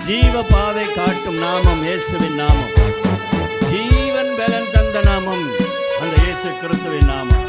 ஜீவ பாதை காட்டும் நாமம் இயேசுவின் நாமம். ஜீவன் பலன் தந்த நாமம் அந்த இயேசு கிறிஸ்துவின் நாமம்.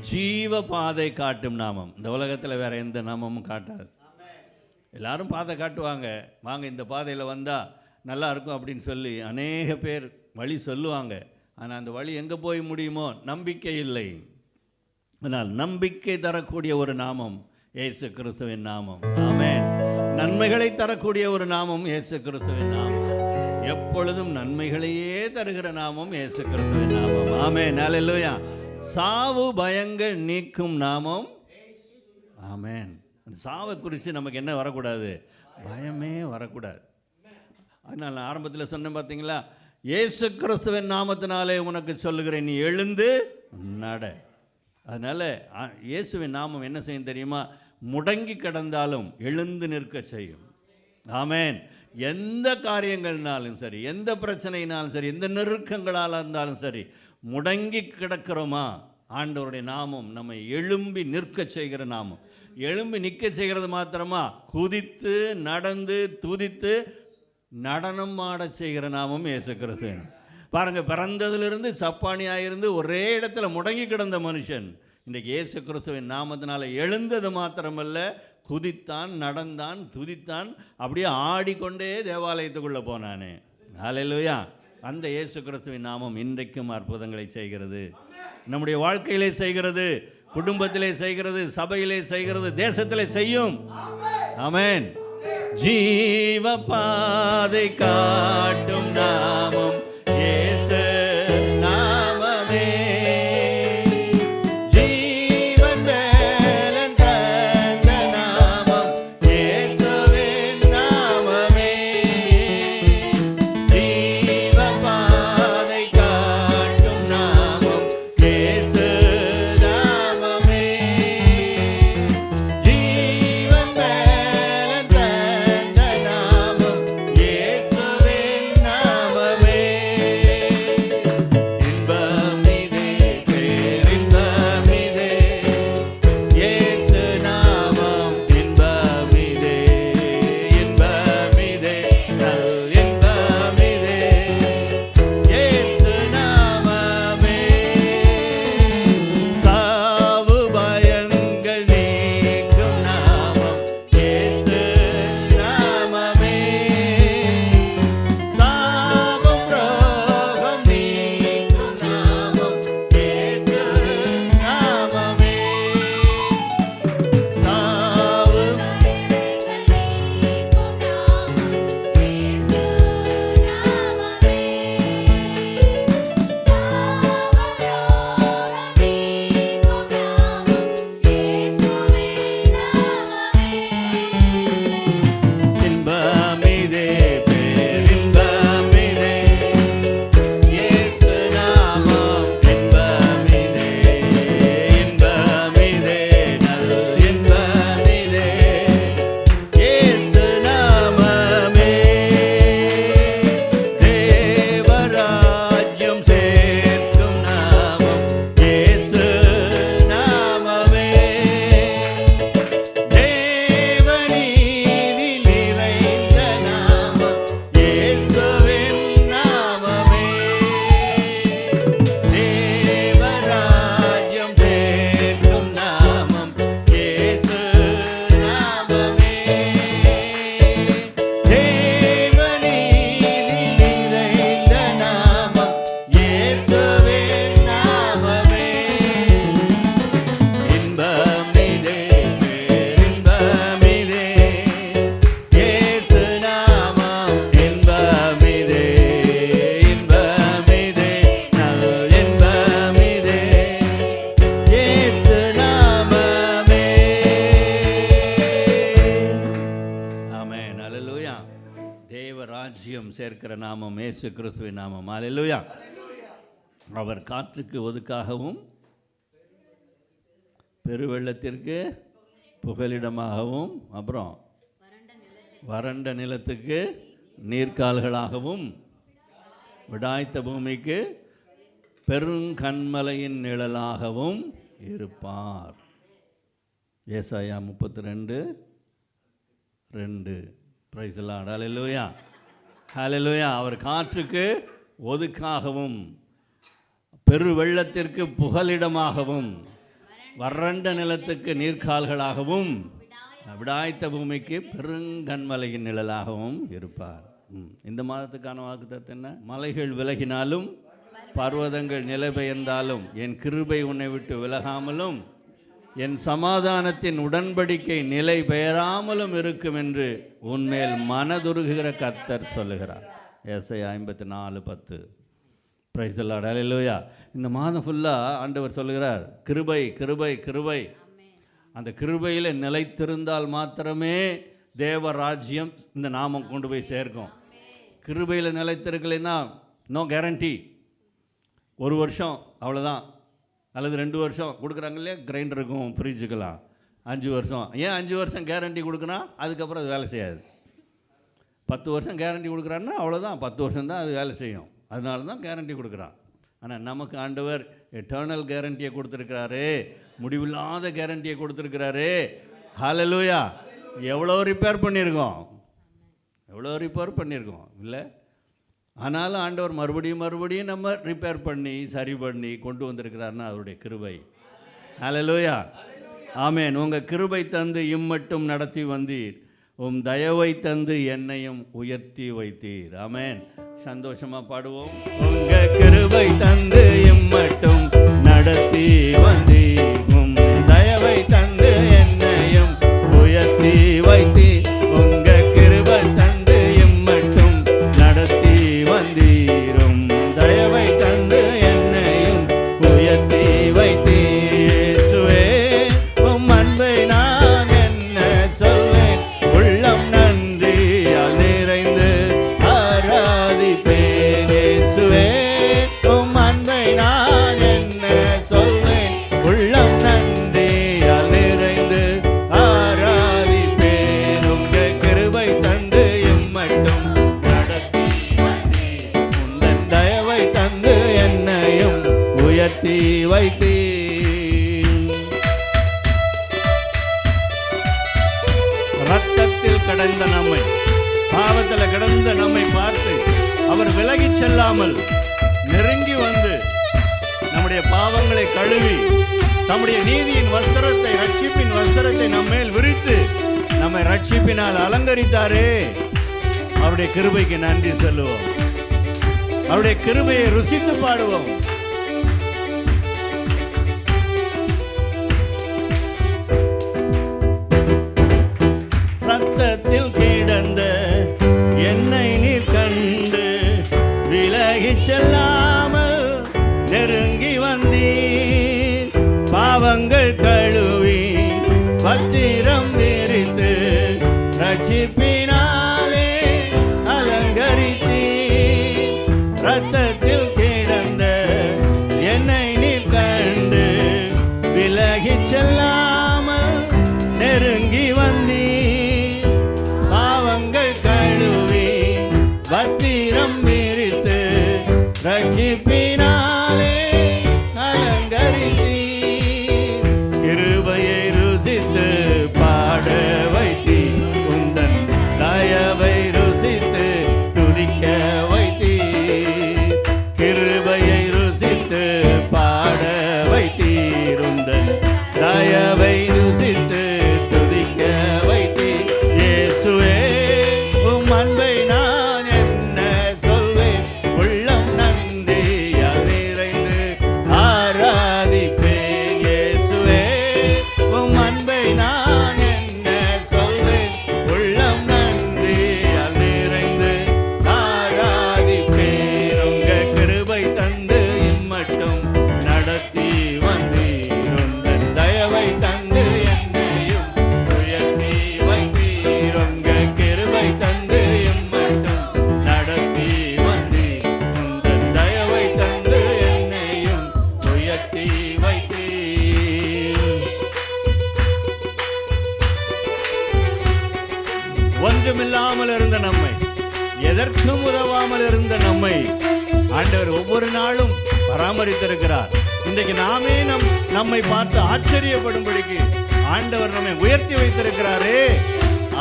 ஜீவ பாதை காட்டும் நாமம். இந்த உலகத்தில் வேற எந்த நாமமும் காட்டாது. எல்லாரும் பாதை காட்டுவாங்க, வாங்க இந்த பாதையில் வந்தால் நல்லா இருக்கும் அப்படின்னு சொல்லி அநேக பேர் வழி சொல்லுவாங்க. ஆனால் அந்த வழி எங்கே போய் முடியுமோ நம்பிக்கை இல்லை. ஆனால் நம்பிக்கை தரக்கூடிய ஒரு நாமம் இயேசு கிறிஸ்துவின் நாமம். ஆமென். நன்மைகளை தரக்கூடிய ஒரு நாமம் இயேசு கிறிஸ்துவின் நாமம். எப்பொழுதும் நன்மைகளையே தருகிற நாமம் இயேசு கிறிஸ்துவின் நாமம். ஆமென். அல்லேலூயா. சாவு பயங்கள் நீக்கும் நாமம். ஆமென். அந்த சாவை குறித்து நமக்கு என்ன வரக்கூடாது? பயமே வரக்கூடாது. அதனால் நான் ஆரம்பத்தில் சொன்னேன் பார்த்தீங்களா, இயேசு கிறிஸ்துவின் நாமத்தினாலே உனக்கு சொல்லுகிறேன், நீ எழுந்து நட. அதனால் இயேசுவின் நாமம் என்ன செய்யும் தெரியுமா? முடங்கி கிடந்தாலும் எழுந்து நிற்க செய்யும். ஆமென். எந்த காரியங்கள்னாலும் சரி, எந்த பிரச்சனைனாலும் சரி, எந்த நெருக்கங்களால் இருந்தாலும் சரி, முடங்கி கிடக்கிறோமா, ஆண்டவருடைய நாமம் நம்மை எழும்பி நிற்க செய்கிற நாமம். எழும்பி நிற்க செய்கிறது மாத்திரமா, குதித்து நடந்து துதித்து நடனம் ஆட செய்கிற நாமம் இயேசு கிறிஸ்து. பாருங்கள், பிறந்ததிலிருந்து சப்பானியாயிருந்து ஒரே இடத்துல முடங்கி கிடந்த மனுஷன் இன்றைக்கு இயேசு கிறிஸ்துவின் நாமத்தினால எழுந்தது மாத்திரமல்ல, குதித்தான், நடந்தான், துதித்தான், அப்படியே ஆடிக்கொண்டே தேவாலயத்துக்குள்ளே போனானே. ஹல்லேலூயா. அந்த இயேசு கிறிஸ்துவின் நாமம் இன்றைக்கும் அற்புதங்களை செய்கிறது, நம்முடைய வாழ்க்கையிலே செய்கிறது. குடும்பத்திலே செய்கிறது, சபையிலே செய்கிறது, தேசத்திலே செய்யும். ஆமென். ஜீவ பாதை காட்டும் நாமம் இயேசு நாமமே. ஜீவன் பலன் தந்த நாமம் இயேசுவின் நாமமே. ஜீவ பாதை காட்டும் நாமம் இயேசு நாமமே. ஜீவன் பலன் தந்த நாமம் இயேசுவின் நாமமே. இன்பமிதே பேரின்பமிதே இயேசு நாமம். இன்பமிதே இன்பமிதே நல் இன்பமிதே இயேசு நாமமே. சாவு பயங்கள் நீக்கும் நாமம் இயேசு நாமமே. சாபம் ரோகம் நீக்கும் நாமம் இயேசு நாமமே. சாவு இன்பமிதே பேரின்பமிதே இயேசு நாமம். இன்பமிதே இன்பமிதே நல் இன்பமிதே இயேசு நாமமே. தேவராஜ்யம் சேர்க்கும் நாமம் இயேசு நாமமே. தேவநீதி நிறைந்த நாமம் இயேசுவின் நாமமே. தேவராஜ்யம் சேர்க்கும் நாமம் இயேசு நாமமே. தேவநீதி நிறைந்த நாமம் இயேசுவின் நாமமே. இன்பமிதே பேரின்பமிதே இயேசு நாமம். இன்பமிதே இன்பமிதே நல் இன்பமிதே இயேசு நாமமே. ஆமென். அல்லேலூயா. தேவராஜ்யம் சேர்க்கிற நாமம் இயேசு கிறிஸ்துவின் நாமம். அல்லேலூயா. அவர் காற்றுக்கு ஒதுக்காகவும் பெருவெள்ளத்திற்கு புகலிடமாகவும், அப்புறம் வறண்ட நிலத்துக்கு நீர்க்கால்களாகவும், விடாய்த்த பூமிக்கு பெருங்கன்மலையின் நிழலாகவும் இருப்பார். ஏசாயா 32:2. Price the Lord. ஹல்லேலூயா. ஹல்லேலூயா. அவர் காற்றுக்கு ஒதுக்காகவும், பெருவெள்ளத்திற்கு புகலிடமாகவும், வறண்ட நிலத்துக்கு நீர்க்கால்களாகவும், விடாய்த்த பூமிக்கு பெருங்கன்மலையின் நிழலாகவும் இருப்பார். இந்த மாதத்துக்கான வாக்குத்தத்தம் என்ன? மலைகள் விலகினாலும் பர்வதங்கள் நிலை பெயர்ந்தாலும் என் கிருபை உன்னை விட்டு விலகாமலும் என் சமாதானத்தின் உடன்படிக்கை நிலை பெயராமலும் இருக்கும் என்று உன்மேல் மனதுருகுகிற கர்த்தர் சொல்லுகிறார். ஏசாயா 54:10. Praise the Lord. ஹல்லேலூயா. இந்த மாதம் ஃபுல்லாக ஆண்டவர் சொல்லுகிறார், கிருபை கிருபை கிருபை. அந்த கிருபையில் நிலைத்திருந்தால் மாத்திரமே தேவராஜ்யம் இந்த நாமம் கொண்டு போய் சேர்க்கும். கிருபையில் நிலைத்திருக்கலைன்னா நோ கேரண்டி. 1 வருஷம் அவ்வளோதான், அல்லது 2 வருஷம் கொடுக்குறாங்க இல்லையா கிரைண்டருக்கும் ஃப்ரிட்ஜுக்கெல்லாம். 5 வருஷம். ஏன் 5 வருஷம் கேரண்டி கொடுக்குறான்? அதுக்கப்புறம் அது வேலை செய்யாது. 10 வருஷம் கேரண்டி கொடுக்குறான்னா அவ்வளோதான், 10 வருஷம் தான் அது வேலை செய்யும். அதனால தான் கேரண்டி கொடுக்குறான். ஆனால் நமக்கு ஆண்டவர் எட்டர்னல் கேரண்டியை கொடுத்துருக்கிறாரு, முடிவில்லாத கேரண்டியை கொடுத்துருக்கிறாரு. ஹல்லேலூயா. எவ்வளோ ரிப்பேர் பண்ணியிருக்கோம், எவ்வளோ ரிப்பேர் பண்ணியிருக்கோம் இல்லை? ஆனாலும் ஆண்டவர் மறுபடியும் நம்ம ரிப்பேர் பண்ணி சரி பண்ணி கொண்டு வந்திருக்கிறாருன்னா அவருடைய கிருபை. ஹல்லேலூயா. ஆமென். உங்கள் கிருபை தந்து இம்மட்டும் நடத்தி வந்தீர், உம் தயவை தந்து என்னையும் உயர்த்தி வைத்தீர். ஆமென். சந்தோஷமாக பாடுவோம். உங்கள் கிருபை தந்து இம்மட்டும் நடத்தி வந்தீர், உம் செல்லாமல் நெருங்கி வந்து நம்முடைய பாவங்களை கழுவி நம்முடைய நீதியின் வஸ்திரத்தை, ரட்சிப்பின் வஸ்திரத்தை நம்மேல் விரித்து நம்மை ரட்சிப்பினால் அலங்கரித்தாரே, அவருடைய கிருபைக்கு நன்றி சொல்லுவோம். அவருடைய கிருபையை ருசித்து பாடுவோம். ரத்தத்தில் கிடந்த என்னை நீர் கண்டு விலகிச் செல்லாமல் நெருங்கி வந்தீர். பாவங்கள் கழுவி வஸ்திரம் விரித்து ரட்சிப்பினாலே அலங்கரித்தீர். ரத்தத்தில் கிடந்த என்னை நீர் கண்டு விலகிச் செல்லாமல் நெருங்கி வந்தீர். பாவங்கள் கழுவி வஸ்திரம் விரித்து ரட்சிப்பினாலே அலங்கரித்தீர். கிருபையை ருசித்து பாட வைத்தீர். உந்தன் தயவை ருசித்து துதிக்க வைத்தீர். கிருபையை ருசித்து பாட வைத்தீர். உந்தன் தயவை ருசித்து துதிக்க வைத்தீர். இயேசுவே உம் அன்பை நான் என்ன சொல்வேன், உள்ளம் நன்றியால் நிறைந்து ஆராதிப்பேன். இயேசுவே உம் அன்பை நான் என்ன சொல்வேன், உள்ளம் நன்றியால் நிறைந்து ஆராதிப்பேன். உங்க கிருபை தந்து இம்மட்டும் நடத்தி வந்தீர். உந்தன் தயவை தந்து என்னையும் உயர்த்தி வைத்தீர். உங்க கிருபை தந்து இம்மட்டும் நடத்தி வந்தீர். உந்தன் தயவை தந்து என்னையும் உயர்த்தி வைத்தீர். ஒன்றுமில்லாமல் இருந்த நம்மை, எதற்கும் உதவாமல் இருந்த நம்மை ஆண்டவர் ஒவ்வொரு நாளும் பராமரித்திருக்கிறார். இன்றைக்கு நாமே நம்மை பார்த்து ஆச்சரியப்படும்படிக்கு ஆண்டவர் நம்மை உயர்த்தி வைத்திருக்கிறாரே,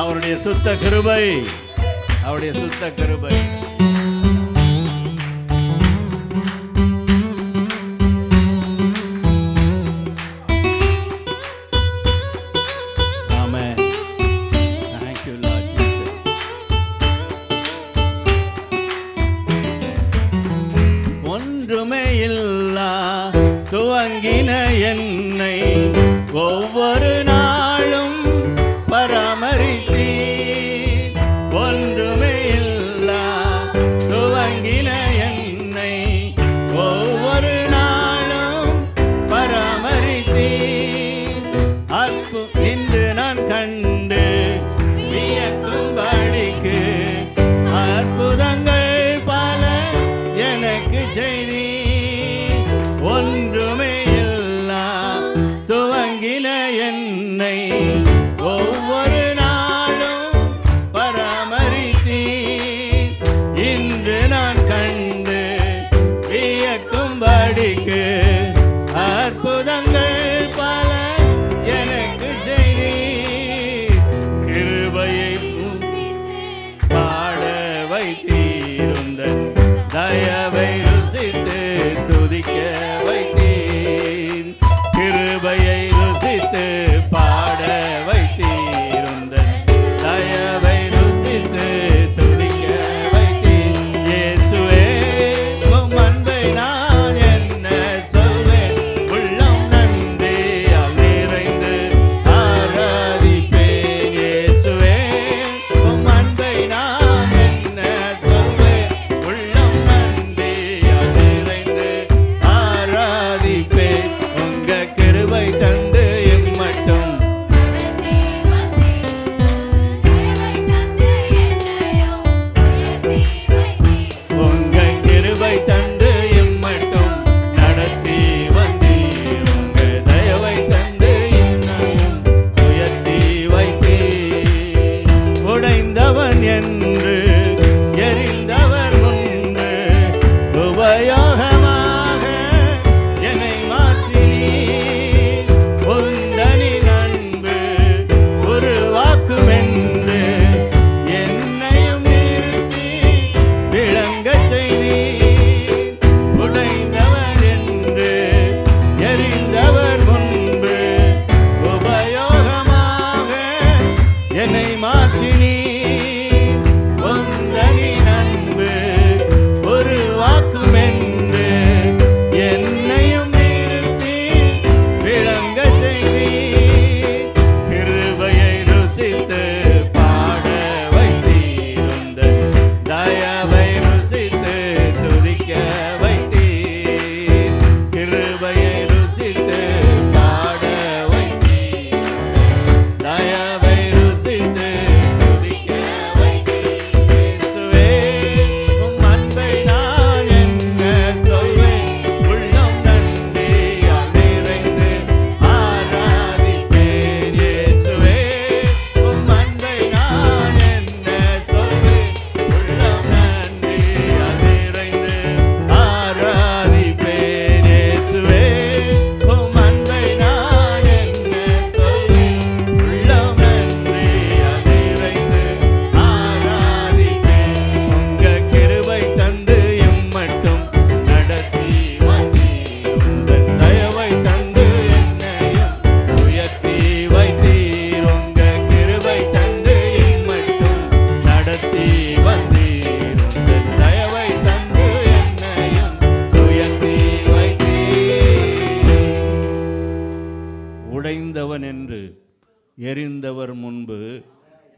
அவருடைய சுத்த கிருபை, அவருடைய சுத்த கிருபை. ஆமென். Thank you, Lord Jesus. ஒன்றுமே இல்லா துவங்கின என்னை ஒவ்வொரு நாளும் பராமரித்தீர். ஒன்றுமே இல்லா துவங்கின என்னை ஒவ்வொரு நாளும் பராமரித்தீர். இன்று நான் கண்டு வியக்கும்படிக்கு அற்புதங்கள் பல எனக்கு செய்தி. ஒன்றுமே இல்லா துவங்கின என்னை ஒவ்வொரு நாளும் பராமரித்தீர். இன்று நான் கண்டு வியக்கும்படிக்கு அற்புதங்கள் பல எனக்கு செய்தீர். கிருபையை பாட வைத்தீர். உந்தன் தயவை ருசித்து துதிக்க வைத்தீர். கிருபையை ருசித்து பாட வைத்தீர். உந்தன் தயவை ருசித்து துதிக்க வைத்தீர். இயேசுவே உம் அன்பை நான் என்ன சொல்வேன், உள்ளம் நன்றியால் நிறைந்து ஆராதிப்பேன். இயேசுவே உம் அன்பை நான் என்ன சொல்வேன், உள்ளம் நன்றியால் நிறைந்து ஆராதிப்பேன். உங்க கிருபை தந்து எம்மட்டும் எரிந்தவர் முன்பு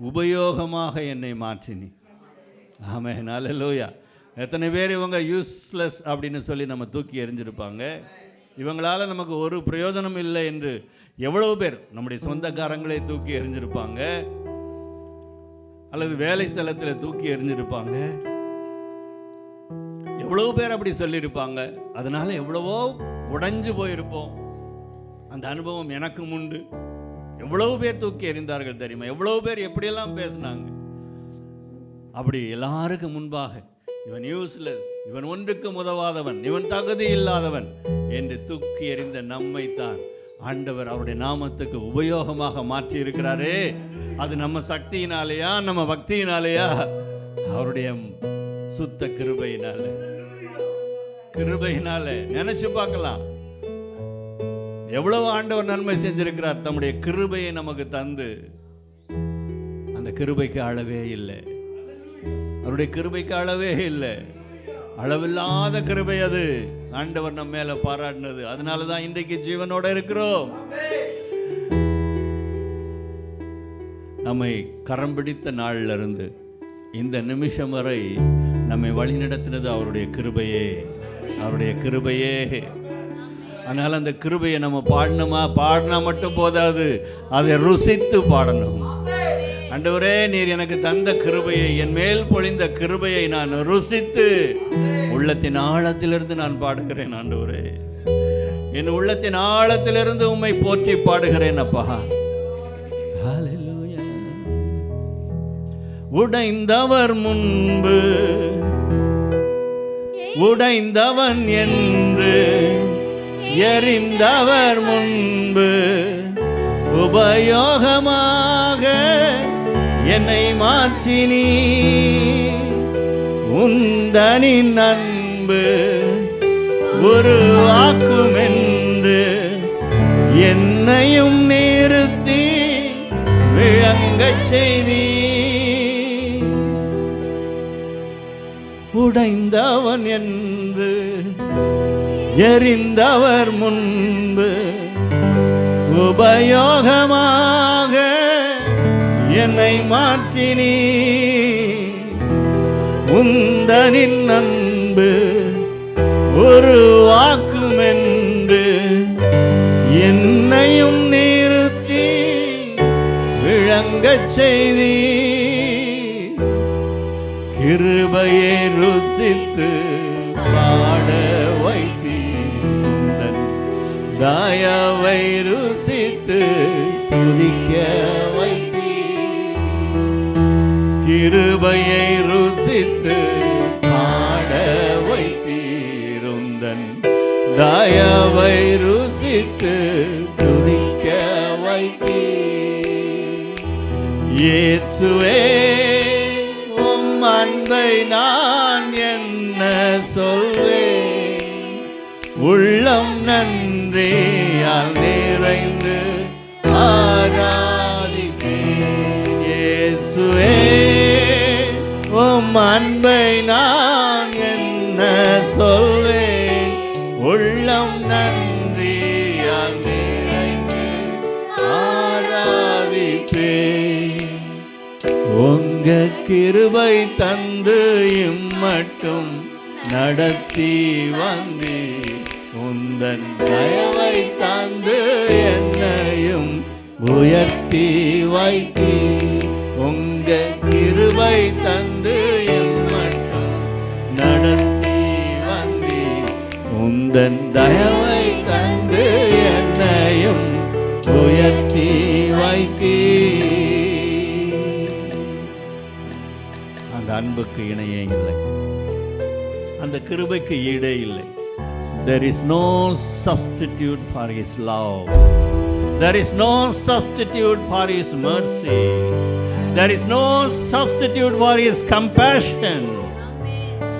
உபயோகமாக என்னை மாற்றினி. ஆமென், அல்லேலூயா. எத்தனை பேர் இவங்க யூஸ்லெஸ் அப்படின்னு சொல்லி நம்ம தூக்கி எறிஞ்சிருப்பாங்க. இவங்களால் நமக்கு ஒரு பிரயோஜனம் இல்லை என்று எவ்வளவு பேர் நம்முடைய சொந்தக்காரங்களே தூக்கி எறிஞ்சிருப்பாங்க, அல்லது வேலை ஸ்தலத்தில் தூக்கி எறிஞ்சிருப்பாங்க. எவ்வளவு பேர் அப்படி சொல்லியிருப்பாங்க. அதனால எவ்வளவோ உடைஞ்சு போயிருப்போம். அந்த அனுபவம் எனக்கும் உண்டு. எவ்வளவு பேர் தூக்கி எறிந்தார்கள் தெரியுமா? எவ்வளவு பேர் எப்படியெல்லாம் பேசினாங்க. அப்படி எல்லாருக்கும் முன்பாக இவன் யூஸ்லெஸ், இவன் ஒன்றுக்கும் உதவாதவன், இவன் தகுதி இல்லாதவன் என்று தூக்கி எறிந்த நம்மைத்தான் ஆண்டவர் அவருடைய நாமத்துக்கு உபயோகமாக மாற்றி இருக்கிறாரே. அது நம்ம சக்தியினாலேயா, நம்ம பக்தியினாலேயா? அவருடைய சுத்த கிருபையினால, கிருபையினால. நினைச்சு பார்க்கலாம், எவ்வளவு ஆண்டவர் நன்மை செஞ்சிருக்கிறார். தம்முடைய கிருபையை நமக்கு தந்து, அந்த கிருபைக்கு அளவே இல்லை. அவருடைய கிருபைக்கு அளவே இல்லை. அளவில்லாத கிருபை அது ஆண்டவர் நம்ம மேல பாராட்டினது. அதனால தான் இன்றைக்கு ஜீவனோட இருக்கிறோம். நம்மை கரம் பிடித்த நாள்ல இருந்து இந்த நிமிஷம் வரை நம்மை வழிநடத்தினது அவருடைய கிருபையே, அவருடைய கிருபையே. அதனால அந்த கிருபையை நம்ம பாடினா மட்டும் போதாது, அதை ருசித்து பாடணும். ஆண்டவரே, நீர் எனக்கு தந்த கிருபையை, என் மேல் பொழிந்த கிருபையை நான் ருசித்து உள்ளத்தின் ஆழத்திலிருந்து நான் பாடுகிறேன். ஆண்டவரே, என் உள்ளத்தின் ஆழத்திலிருந்து உம்மை போற்றி பாடுகிறேன் அப்பா. ஹல்லேலூயா. உடைந்தவர் முன்பு உடைந்தவன் என்று எரிந்தவர் முன்பு உபயோகமாக என்னை மாற்றினீ. உந்தனின் அன்பு உருவாக்கும் என்று என்னையும் நிறுத்தி விளங்கச் செய்தீ. உடைந்தவன் என்று எரிந்தவர் முன்பு உபயோகமாக என்னை மாற்றினீ. உந்தனின் அன்பு உருவாக்கும் என்று என்னையும் நிறுத்தி விளங்கச் செய்தீ. கிருபையை ருசித்து பாட வைத்தீர், தயவை ருசித்து துதிக்க வைத்தீர். கிருபையை ருசித்து பாட வைத்தீர், உந்தன் தயவை ருசித்து துதிக்க வைத்தீர். இயேசுவே, உம் அன்பை நான் என்ன சொல்வேன்? உள்ளம் நன்றியால் நிறைந்து ஆராதிப்பேன். இயேசுவே, உம் அன்பை நான் என்ன சொல்வேன்? உள்ளம் நன்றியால் நிறைந்து ஆராதிப்பேன். உங்க கிருபை தந்து இம்மட்டும் நடத்தி வந்தீர், உந்தன் தயவை தந்து என்னையும் உயர்த்தி வைத்தீர். உங்க கிருபை தந்து இம்மட்டும் நடத்தி வந்தீர், உந்தன் தயவை தந்து என்னையும் உயர்த்தி வைத்தீர். அந்த அன்புக்கு இணையே இல்லை, அந்த கிருபைக்கு ஈடே இல்லை. There is no substitute for his love. There is no substitute for his mercy. There is no substitute for his compassion.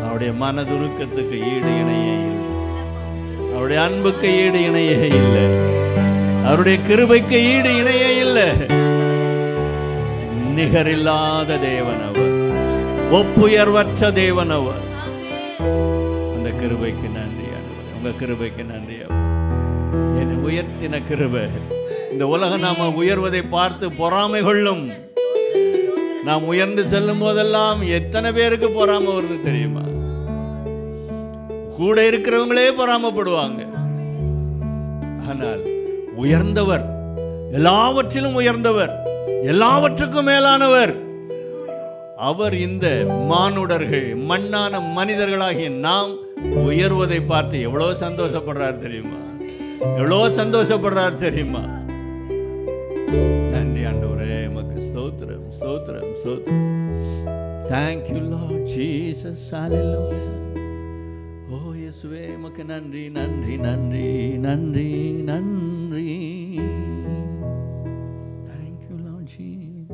அவருடைய மனதுருக்கத்துக்கு ஈடு இணையே இல்லை, அவருடைய அன்புக்கு ஈடு இணையே இல்லை, அவருடைய கிருபைக்கு ஈடு இணையே இல்லை. நிகரில்லாத தேவன் அவர், ஒப்புயர்வற்ற தேவன் அவர். அந்த கிருபைக்கு நன்றி ஆண்டவரே, உங்க கிருபைக்கு நன்றி. என்னை உயர்த்தின கிருபை. இந்த உலகம் நாம உயர்வதை பார்த்து பொறாமை கொள்ளும். நாம் உயர்ந்து செல்லும் போதெல்லாம் எத்தனை பேருக்கு பொறாமை வருது தெரியுமா? கூட இருக்கிறவங்களே பொறாமப்படுவாங்க. ஆனால் உயர்ந்தவர், எல்லாவற்றிலும் உயர்ந்தவர், எல்லாவற்றுக்கும் மேலானவர் அவர் இந்த மானுடர்கள், மண்ணான மனிதர்களாகிய நாம் உயர்வதை பார்த்து எவ்வளவு சந்தோஷப்படுறார் தெரியுமா? எவ்வளவு சந்தோஷப்படுறார் தெரியுமா? நன்றி ஆண்டவரே, உமக்கு ஸ்தோத்திரம், ஸ்தோத்திரம், ஸ்தோத்திரம். Thank you Lord Jesus, hallelujah. ஓ இயேசுவே, உமக்கு நன்றி, நன்றி, நன்றி, நன்றி, நன்றி. Thank you Lord Jesus.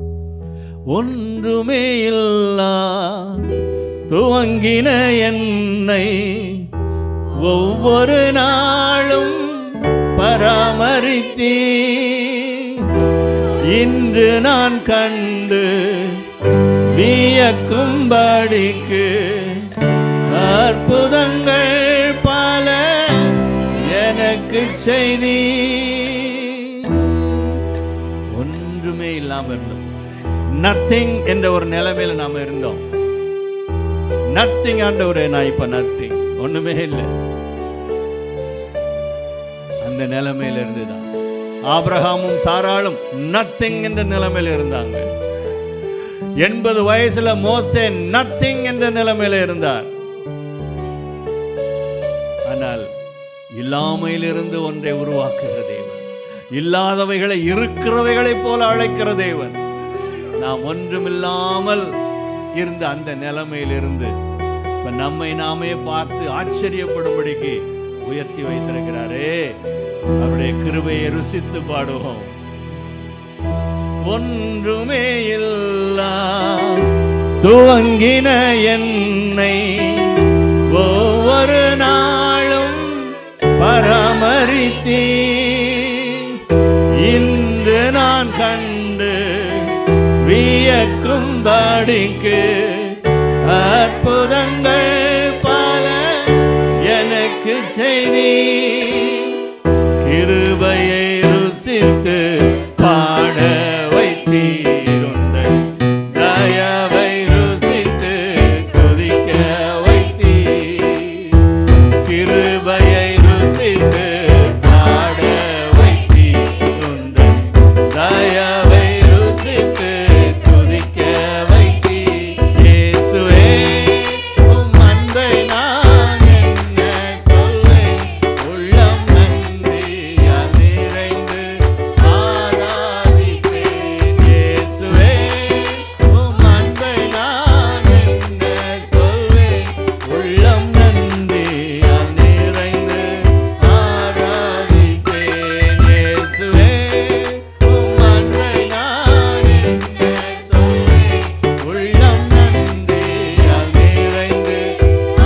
ஒன்றுமே இல்லா துவங்கின என்னை ஒவ்வொரு நாளும் பராமரித்தீ. இன்று நான் கண்டு வியக்கும்படிக்கு அற்புதங்கள் பல எனக்கு செய்தி. ஒன்றுமே இல்லாமல் இருந்தோம், நத்திங் என்ற ஒரு நிலைமையில நாம இருந்தோம். நத்திங் ஆண்டவரே, நான் இப்ப நத்திங், ஒண்ணுமே இல்லை. அந்த நிலைமையில இருந்துதான் ஆபிரகாமும் சாராளும் நத்திங் என்ற நிலைமையில இருந்தாங்க. 80 வயசுல மோசே நத்திங் என்ற நிலைமையில இருந்தார். ஆனால் இல்லாமையிலிருந்து ஒன்றை உருவாக்குகிற தேவன், இல்லாதவைகளை இருக்கிறவைகளைப் போல அழைக்கிற தேவன். நாம் ஒன்றுமில்லாமல் இருந்த அந்த நிலைமையிலிருந்து இப்ப நம்மை நாமே பார்த்து ஆச்சரியப்படும்படிக்கு உயர்த்தி வைத்திருக்கிறாரே. அவருடைய கிருபையை ருசித்து பாடுவோம். ஒன்றுமே இல்லா துவங்கின என்னை ஒவ்வொரு நாளும் பராமரித்தீ. இன்று நான் கண்டு வியக்கும்படிக்கு அற்புதங்கள் பல எனக்கு செய்தி. கிருபையை ருசித்து பாட வைத்தீருங்கள், தயவை ருசித்து கொதிக்க வைத்தீர். கிருபையை ருசித்து பாட வைத்தீருங்கள், தயவை ருசித்து கொதிக்க வைத்தீர். இயேசுவே, உம் அன்பை நான் என்ன சொல்வேன், உள்ளம் நன்றியால் நிறைந்து ஆராதிப்பேன். இயேசுவே, உம் அன்பை நான் என்ன சொல்வேன், உள்ளம் நன்றியால் நிறைந்து ஆராதிப்பேன். இயேசுவே, உம் அன்பை நான் என்ன சொல்வேன், உள்ளம் நன்றியால் நிறைந்து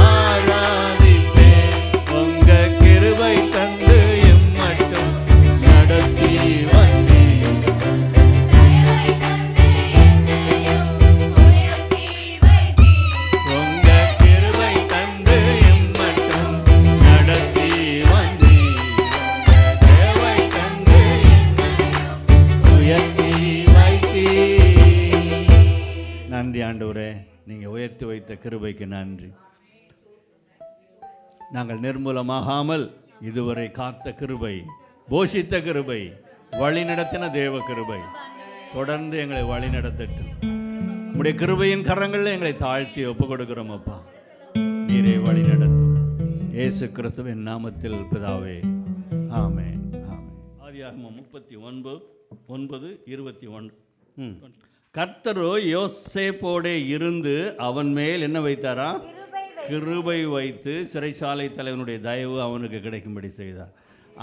ஆராதிப்பேன். உங்க கிருபை தந்து எம்மட்டும் நடத்தி வந்தீர். உங்க கிருபை தந்து எம்மட்டும் நடத்தி வந்தீர். உங்க கிருபை தந்து எம்மையும் உயர்த்தி வைத்தீர். நன்றி ஆண்டவரே, நீங்க உயர்த்தி வைத்த கிருபைக்கு நன்றி. நாங்கள் நிர்மூலமாகாமல் இதுவரை காத்த கிருபை, போஷித்த கிருபை, வழிநடத்தின தேவ கிருபை தொடர்ந்து எங்களை வழிநடத்தட்டும். உம்முடைய கிருபையின் கரங்களில் எங்களை தாழ்த்தி ஒப்பு கொடுக்கிறோம் அப்பா. நீரே வழிநடத்தும். இயேசு கிறிஸ்துவின் நாமத்தில் பிதாவே, ஆமென், ஆமென். ஆதியாகமம் 39:9-21. கர்த்தரோ யோசேப்போடே இருந்து அவன் மேல் என்ன வைத்தாரா? கிருபை வைத்து சிறைச்சாலை தலைவனுடைய தயவு அவனுக்கு கிடைக்கும்படி செய்தார்.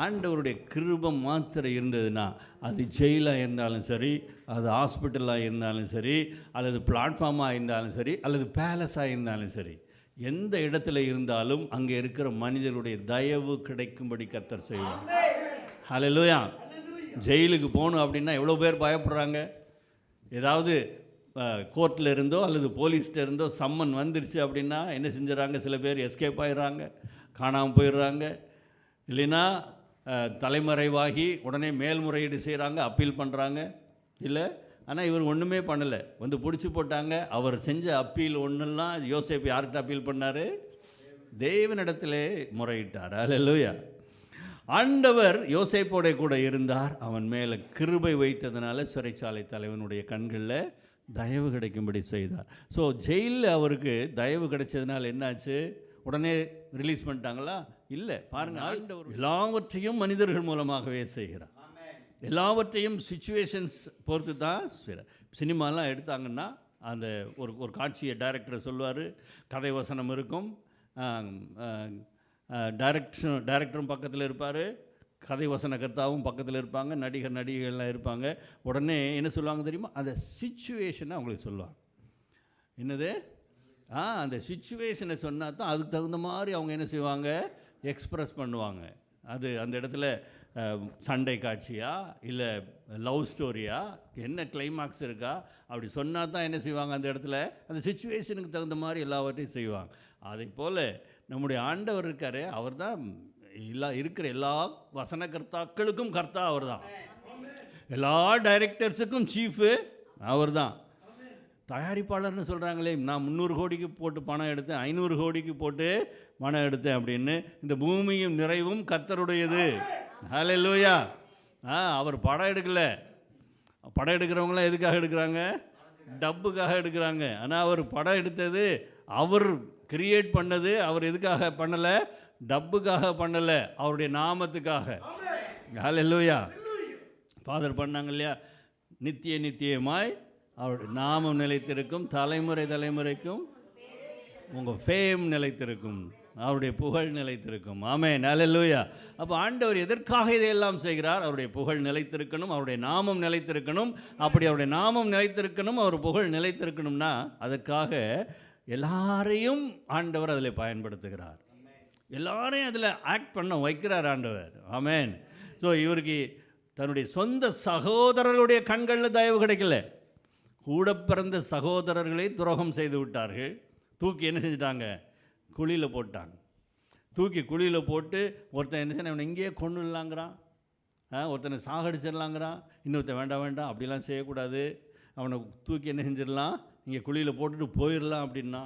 ஆண்டவருடைய கிருபை மாத்திரம் இருந்ததுன்னா, அது ஜெயிலாக இருந்தாலும் சரி, அது ஹாஸ்பிட்டலாக இருந்தாலும் சரி, அல்லது பிளாட்ஃபார்மாக இருந்தாலும் சரி, அல்லது பேலஸாக இருந்தாலும் சரி, எந்த இடத்துல இருந்தாலும் அங்கே இருக்கிற மனிதருடைய தயவு கிடைக்கும்படி கர்த்தர் செய்வார். ஹல்லேலூயா. ஜெயிலுக்கு போகணும் அப்படின்னா எவ்வளோ பேர் பயப்படுறாங்க. ஏதாவது கோர்ட்டில் இருந்தோ அல்லது போலீஸ்கிட்ட இருந்தோ சம்மன் வந்துருச்சு அப்படின்னா என்ன செஞ்சுறாங்க? சில பேர் எஸ்கேப் ஆகிடுறாங்க, காணாமல் போயிடுறாங்க. இல்லைன்னா தலைமறைவாகி உடனே மேல்முறையீடு செய்கிறாங்க, அப்பீல் பண்ணுறாங்க. இல்லை, ஆனால் இவர் ஒன்றுமே பண்ணலை, வந்து பிடிச்சி போட்டாங்க. அவர் செஞ்ச அப்பீல் ஒன்றுலாம் யோசேப்பு யார்கிட்ட அப்பீல் பண்ணார்? தேவனிடத்திலே முறையிட்டார். அல்லேலூயா. ஆண்டவர் யோசேப்போட கூட இருந்தார். அவன் மேலே கிருபை வைத்ததுனால சிறைச்சாலை தலைவனுடைய கண்களில் தயவு கிடைக்கும்படி செய்தார். ஸோ ஜெயிலில் அவருக்கு தயவு கிடைச்சதுனால என்னாச்சு? உடனே ரிலீஸ் பண்ணிட்டாங்களா? இல்லை. பாருங்கள், ஆண்டவர் எல்லாவற்றையும் மனிதர்கள் மூலமாகவே செய்கிறார். எல்லாவற்றையும் சிச்சுவேஷன்ஸ் பொறுத்து தான் செய்கிறார். சினிமாலாம் எடுத்தாங்கன்னா அந்த ஒரு காட்சியை டைரக்டர் சொல்லுவார், கதை வசனம் இருக்கும், டைரக்டரும் பக்கத்தில் இருப்பார், கதை வசனகர்த்தாவும் பக்கத்தில் இருப்பாங்க, நடிகைகள்லாம் இருப்பாங்க. உடனே என்ன சொல்லுவாங்க தெரியுமா? அந்த சிச்சுவேஷனை அவங்களுக்கு சொல்லுவாங்க. என்னது? அந்த சிச்சுவேஷனை சொன்னால் தான் அதுக்கு தகுந்த மாதிரி அவங்க என்ன செய்வாங்க? எக்ஸ்ப்ரெஸ் பண்ணுவாங்க. அது அந்த இடத்துல சண்டை காட்சியா, இல்லை லவ் ஸ்டோரியா, என்ன கிளைமாக்ஸ் இருக்கா, அப்படி சொன்னால் தான் என்ன செய்வாங்க? அந்த இடத்துல அந்த சிச்சுவேஷனுக்கு தகுந்த மாதிரி எல்லாவற்றையும் செய்வாங்க. அதை போல் நம்முடைய ஆண்டவர் இருக்கார். அவர் தான் இருக்கிற எல்லா வசனகர்த்தாக்களுக்கும் கர்த்தா அவர் தான். எல்லா டைரக்டர்ஸுக்கும் சீஃபு அவர் தான். தயாரிப்பாளர்னு சொல்கிறாங்களே, நான் 300 கோடிக்கு போட்டு பணம் எடுத்தேன், 500 கோடிக்கு போட்டு பணம் எடுத்தேன் அப்படின்னு. இந்த பூமியும் நிறைவும் கர்த்தருடையது. ஹல்லேலூயா. அவர் படம் எடுக்கலை. படம் எடுக்கிறவங்களாம் எதுக்காக எடுக்கிறாங்க? டப்புக்காக எடுக்கிறாங்க. ஆனால் அவர் படம் எடுத்தது, அவர் கிரியேட் பண்ணது, அவர் எதுக்காக பண்ணலை? டப்புக்காக பண்ணலை, அவருடைய நாமத்துக்காக. ஹல்லேலூயா. ஃபாதர் பண்ணாங்க இல்லையா? நித்திய நித்தியமாய் அவருடைய நாமம் நிலைத்திருக்கும், தலைமுறை தலைமுறைக்கும் உங்கள் ஃபேம் நிலைத்திருக்கும், அவருடைய புகழ் நிலைத்திருக்கும். ஆமென். ஹல்லேலூயா. அப்போ ஆண்டவர் எதற்காக இதையெல்லாம் செய்கிறார்? அவருடைய புகழ் நிலைத்திருக்கணும், அவருடைய நாமம் நிலைத்திருக்கணும். அப்படி அவருடைய நாமம் நிலைத்திருக்கணும், அவர் புகழ் நிலைத்திருக்கணும்னா அதுக்காக எல்லாரையும் ஆண்டவர் அதில் பயன்படுத்துகிறார். எல்லாரையும் அதில் ஆக்ட் பண்ண வைக்கிறார் ஆண்டவர். ஆமென். ஸோ இவருக்கு தன்னுடைய சொந்த சகோதரர்களுடைய கண்களில் தயவு கிடைக்கல, கூட பிறந்த சகோதரர்களை துரோகம் செய்து விட்டார்கள். தூக்கி என்ன செஞ்சிட்டாங்க? குழியில் போட்டாங்க. தூக்கி குழியில் போட்டு ஒருத்தன் என்ன செய்ய, அவனை இங்கேயே கொண்டுலாங்கிறான், ஒருத்தனை சாகடிச்சிடலாங்கிறான், இன்னொருத்தன் வேண்டாம் வேண்டாம் அப்படிலாம் செய்யக்கூடாது, அவனை தூக்கி என்ன செஞ்சிடலாம், இங்கே குழியில் போட்டுட்டு போயிடலாம் அப்படின்னா.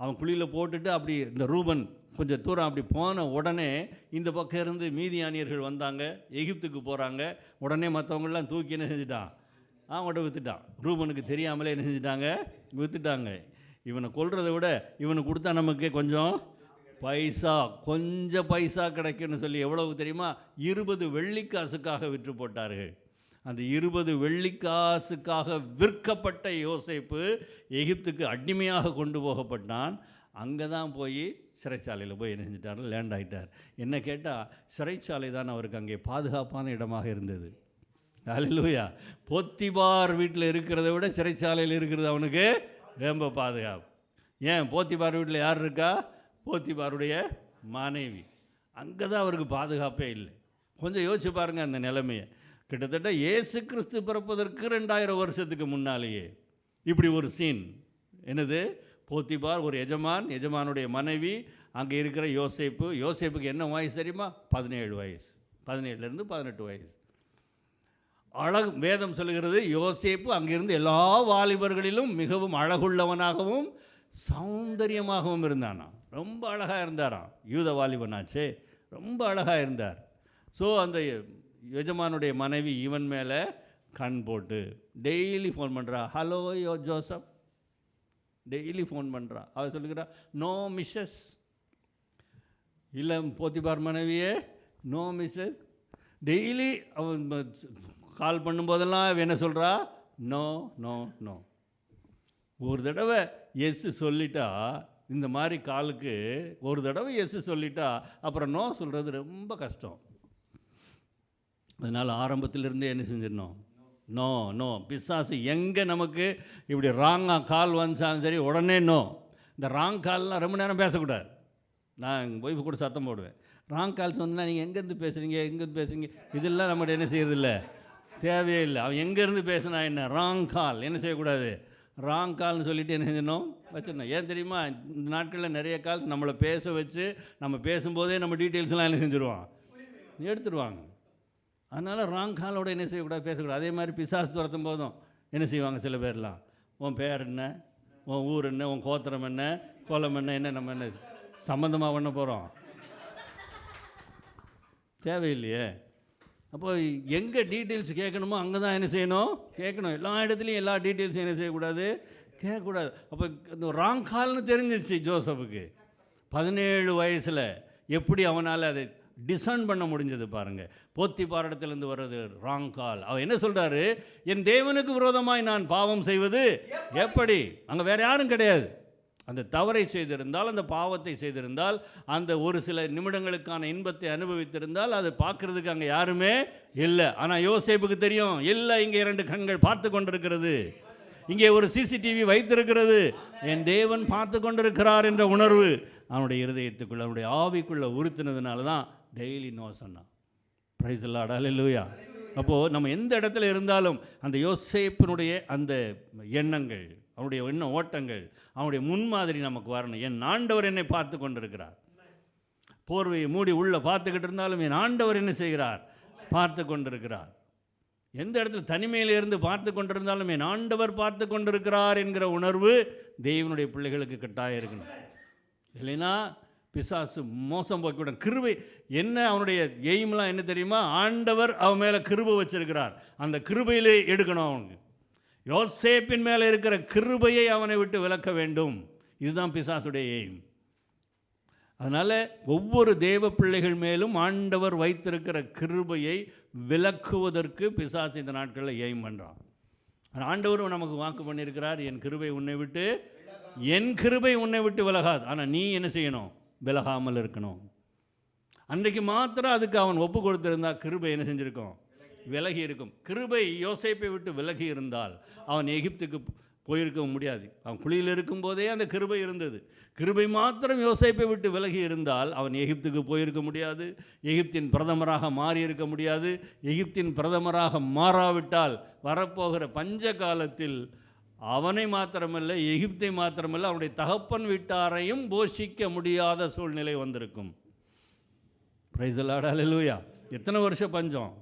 அவன் குழியில் போட்டுட்டு அப்படி இந்த ரூபன் கொஞ்சம் தூரம் அப்படி போன உடனே இந்த பக்கம் இருந்து மீதியானியர்கள் வந்தாங்க, எகிப்துக்கு போகிறாங்க. உடனே மற்றவங்களாம் தூக்கி என்ன செஞ்சிட்டான்? அவங்கள்ட்ட விற்றுட்டான். ரூபனுக்கு தெரியாமலே என்ன செஞ்சிட்டாங்க? விற்றுட்டாங்க. இவனை கொல்றதை விட இவனுக்கு கொடுத்தா நமக்கு கொஞ்சம் பைசா கிடைக்குன்னு சொல்லி எவ்வளவு தெரியுமா? 20 வெள்ளிக்காசுக்காக விற்று போட்டார்கள். அந்த 20 வெள்ளிக்காசுக்காக விற்கப்பட்ட யோசேப்பு எகிப்துக்கு அடிமையாக கொண்டு போகப்பட்டான். அங்கே தான் போய் சிறைச்சாலையில் போய் என்ன செஞ்சிட்டார்? லேண்ட் ஆகிட்டார். என்ன கேட்டால் சிறைச்சாலை தான் அவருக்கு அங்கே பாதுகாப்பான இடமாக இருந்தது. ஹல்லேலூயா. போத்திபார் வீட்டில் இருக்கிறத விட சிறைச்சாலையில் இருக்கிறது அவனுக்கு ரொம்ப பாதுகாப்பு. ஏன்? போத்திபார் வீட்டில் யார் இருக்கா? போத்திபாருடைய மனைவி. அங்கே தான் அவருக்கு பாதுகாப்பே இல்லை. கொஞ்சம் யோசிச்சு பாருங்கள் அந்த நிலைமையை. கிட்டத்தட்ட இயேசு கிறிஸ்து பிறப்பதற்கு 2000 வருஷத்துக்கு முன்னாலேயே இப்படி ஒரு சீன். என்னது? போத்திபார் ஒரு எஜமானுடைய மனைவி, அங்கே இருக்கிற யோசேப்புக்கு என்ன வயசு தெரியுமா? 17 வயசு, 17லேருந்து 18 வயசு. வேதம் சொல்லுகிறது, யோசேப்பு அங்கிருந்து எல்லா வாலிபர்களிலும் மிகவும் அழகுள்ளவனாகவும் சௌந்தரியமாகவும் இருந்தானா. ரொம்ப அழகாக இருந்தாராம். யூத வாலிபனாச்சே, ரொம்ப அழகாக இருந்தார். ஸோ அந்த எஜமானுடைய மனைவி இவன் மேலே கண் போட்டு டெய்லி ஃபோன் பண்ணுறா. ஹலோ ஜோசப், டெய்லி ஃபோன் பண்ணுறா. அவள் சொல்லுகிறா, நோ மிஸ்ஸஸ். இல்லை போத்திபார் மனைவியே, நோ மிஸ்ஸஸ். டெய்லி அவன் கால் பண்ணும்போதெல்லாம் என்ன சொல்கிறா? No no no. ஒரு தடவை எஸ் சொல்லிட்டா, இந்த மாதிரி காலுக்கு ஒரு தடவை எஸ் சொல்லிட்டா அப்புறம் நோ சொல்கிறது ரொம்ப கஷ்டம். அதனால் ஆரம்பத்திலிருந்தே என்ன செஞ்சிடணும்? No no. பிசாசு எங்கே நமக்கு இப்படி ராங்காக கால் வந்துச்சாலும் சரி உடனே நோ. இந்த ராங் கால்லாம் ரொம்ப நேரம் பேசக்கூடாது. நான் எங்கள் ஒய்ஃபு கூட சத்தம் போடுவேன். ராங் கால்ஸ் வந்தால் நீங்கள் எங்கேருந்து பேசுகிறீங்க, இதெல்லாம் நம்மகிட்ட என்ன செய்யறதில்ல, தேவையே இல்லை. அவன் எங்கேருந்து பேசினா என்ன? ராங் கால். என்ன செய்யக்கூடாது? ராங் கால்னு சொல்லிவிட்டு என்ன செஞ்சணும்? வச்சிடணும். ஏன் தெரியுமா? இந்த நாட்களில் நிறைய கால்ஸ் நம்மளை பேச வச்சு நம்ம பேசும்போதே நம்ம டீட்டெயில்ஸ்லாம் என்ன செஞ்சுருவான்? எடுத்துருவாங்க. அதனால் ராங் காலோட என்ன செய்யக்கூடாது, பேசக்கூடாது. அதே மாதிரி பிசாசு துரத்தும் போதும் என்ன செய்வாங்க சில பேர்லாம், உன் பேர் என்ன, உன் ஊர் என்ன, உன் கோத்திரம் என்ன, கோலம் என்ன நம்ம என்ன சம்மந்தமாக பண்ண போகிறோம்? தேவையில்லையே. அப்போ எங்கே டீட்டெயில்ஸ் கேட்கணுமோ அங்கே தான் என்ன செய்யணும், கேட்கணும். எல்லா இடத்துலையும் எல்லா டீட்டெயில்ஸும் என்ன செய்யக்கூடாது, கேட்கக்கூடாது. அப்போ இந்த ராங் கால்னு தெரிஞ்சிருச்சு ஜோசப்புக்கு. 17 வயசில் எப்படி அவனால் அதை டிசர்ன் பண்ண முடிஞ்சது பாருங்கள். போத்திபாரிடத்திலிருந்து வர்றது ராங் கால். அவர் என்ன சொல்கிறாரு, என் தேவனுக்கு விரோதமாய் நான் பாவம் செய்வது எப்படி? அங்கே வேறு யாரும் கிடையாது. அந்த தவறை செய்திருந்தால், அந்த பாவத்தை செய்திருந்தால், அந்த ஒரு சில நிமிடங்களுக்கான இன்பத்தை அனுபவித்திருந்தால் அதை பார்க்குறதுக்கு அங்கே யாருமே இல்லை. ஆனால் யோசேப்புக்கு தெரியும், இல்லை, இங்கே 2 கண்கள் பார்த்து கொண்டிருக்கிறது, இங்கே ஒரு சிசிடிவி வைத்திருக்கிறது, என் தேவன் பார்த்து கொண்டிருக்கிறார் என்ற உணர்வு அவனுடைய இருதயத்துக்குள்ள, அவனுடைய ஆவிக்குள்ளே உறுத்தினதுனால தான் டெய்லி நோ சொன்னான். பிரைஸ் தி லார்ட், ஹல்லேலூயா. அப்போது நம்ம எந்த இடத்துல இருந்தாலும் அந்த யோசேப்பினுடைய அந்த எண்ணங்கள், அவனுடைய எண்ண ஓட்டங்கள், அவனுடைய முன்மாதிரி நமக்கு வரணும். என் ஆண்டவர் என்னை பார்த்து கொண்டிருக்கிறார். போர்வையை மூடி உள்ளே பார்த்துக்கிட்டு இருந்தாலும் என் ஆண்டவர் என்ன செய்கிறார், பார்த்து கொண்டிருக்கிறார். எந்த இடத்துல தனிமையில் இருந்து பார்த்து கொண்டிருந்தாலும் என் ஆண்டவர் பார்த்து கொண்டிருக்கிறார் என்கிற உணர்வு தேவனுடைய பிள்ளைகளுக்கு கட்டாயம் இருக்கணும். இல்லைன்னா பிசாசு மோசம் போக்கிவிடும். கிருபை என்ன, அவனுடைய எய்ம்லாம் என்ன தெரியுமா, ஆண்டவர் அவன் மேலே கிருபை வச்சிருக்கிறார், அந்த கிருபையிலே எடுக்கணும். அவனுக்கு யோசேப்பின் மேலே இருக்கிற கிருபையை அவனை விட்டு விலக்க வேண்டும். இதுதான் பிசாசுடைய எய்ம். அதனால் ஒவ்வொரு தேவ பிள்ளைகள் மேலும் ஆண்டவர் வைத்திருக்கிற கிருபையை விலக்குவதற்கு பிசாசு இந்த நாட்களில் எய்ம் பண்ணுறான். ஆண்டவரும் நமக்கு வாக்கு பண்ணியிருக்கிறார், என் கிருபை உன்னை விட்டு விலகாது. ஆனால் நீ என்ன செய்யணும், விலகாமல் இருக்கணும். அன்றைக்கு மாத்திரம் அதுக்கு அவன் ஒப்பு கொடுத்திருந்தா கிருபை என்ன செஞ்சுருக்கோம், விலகி இருக்கும். கிருபை யோசேப்பை விட்டு விலகி இருந்தால் அவன் எகிப்துக்கு போயிருக்க முடியாது. அவன் குழியில் இருக்கும்போதே அந்த கிருபை இருந்தது. கிருபை மாத்திரம் யோசேப்பை விட்டு விலகி இருந்தால் அவன் எகிப்துக்கு போயிருக்க முடியாது, எகிப்தின் பிரதமராக மாறியிருக்க முடியாது. எகிப்தின் பிரதமராக மாறாவிட்டால் வரப்போகிற பஞ்ச காலத்தில் அவனை மாத்திரமல்ல, எகிப்தை மாத்திரமல்ல, அவனுடைய தகப்பன் வீட்டாரையும் போஷிக்க முடியாத சூழ்நிலை வந்திருக்கும். பிரைஸ் தி லார்ட், ஹல்லேலூயா. எத்தனை வருஷம் பஞ்சம்?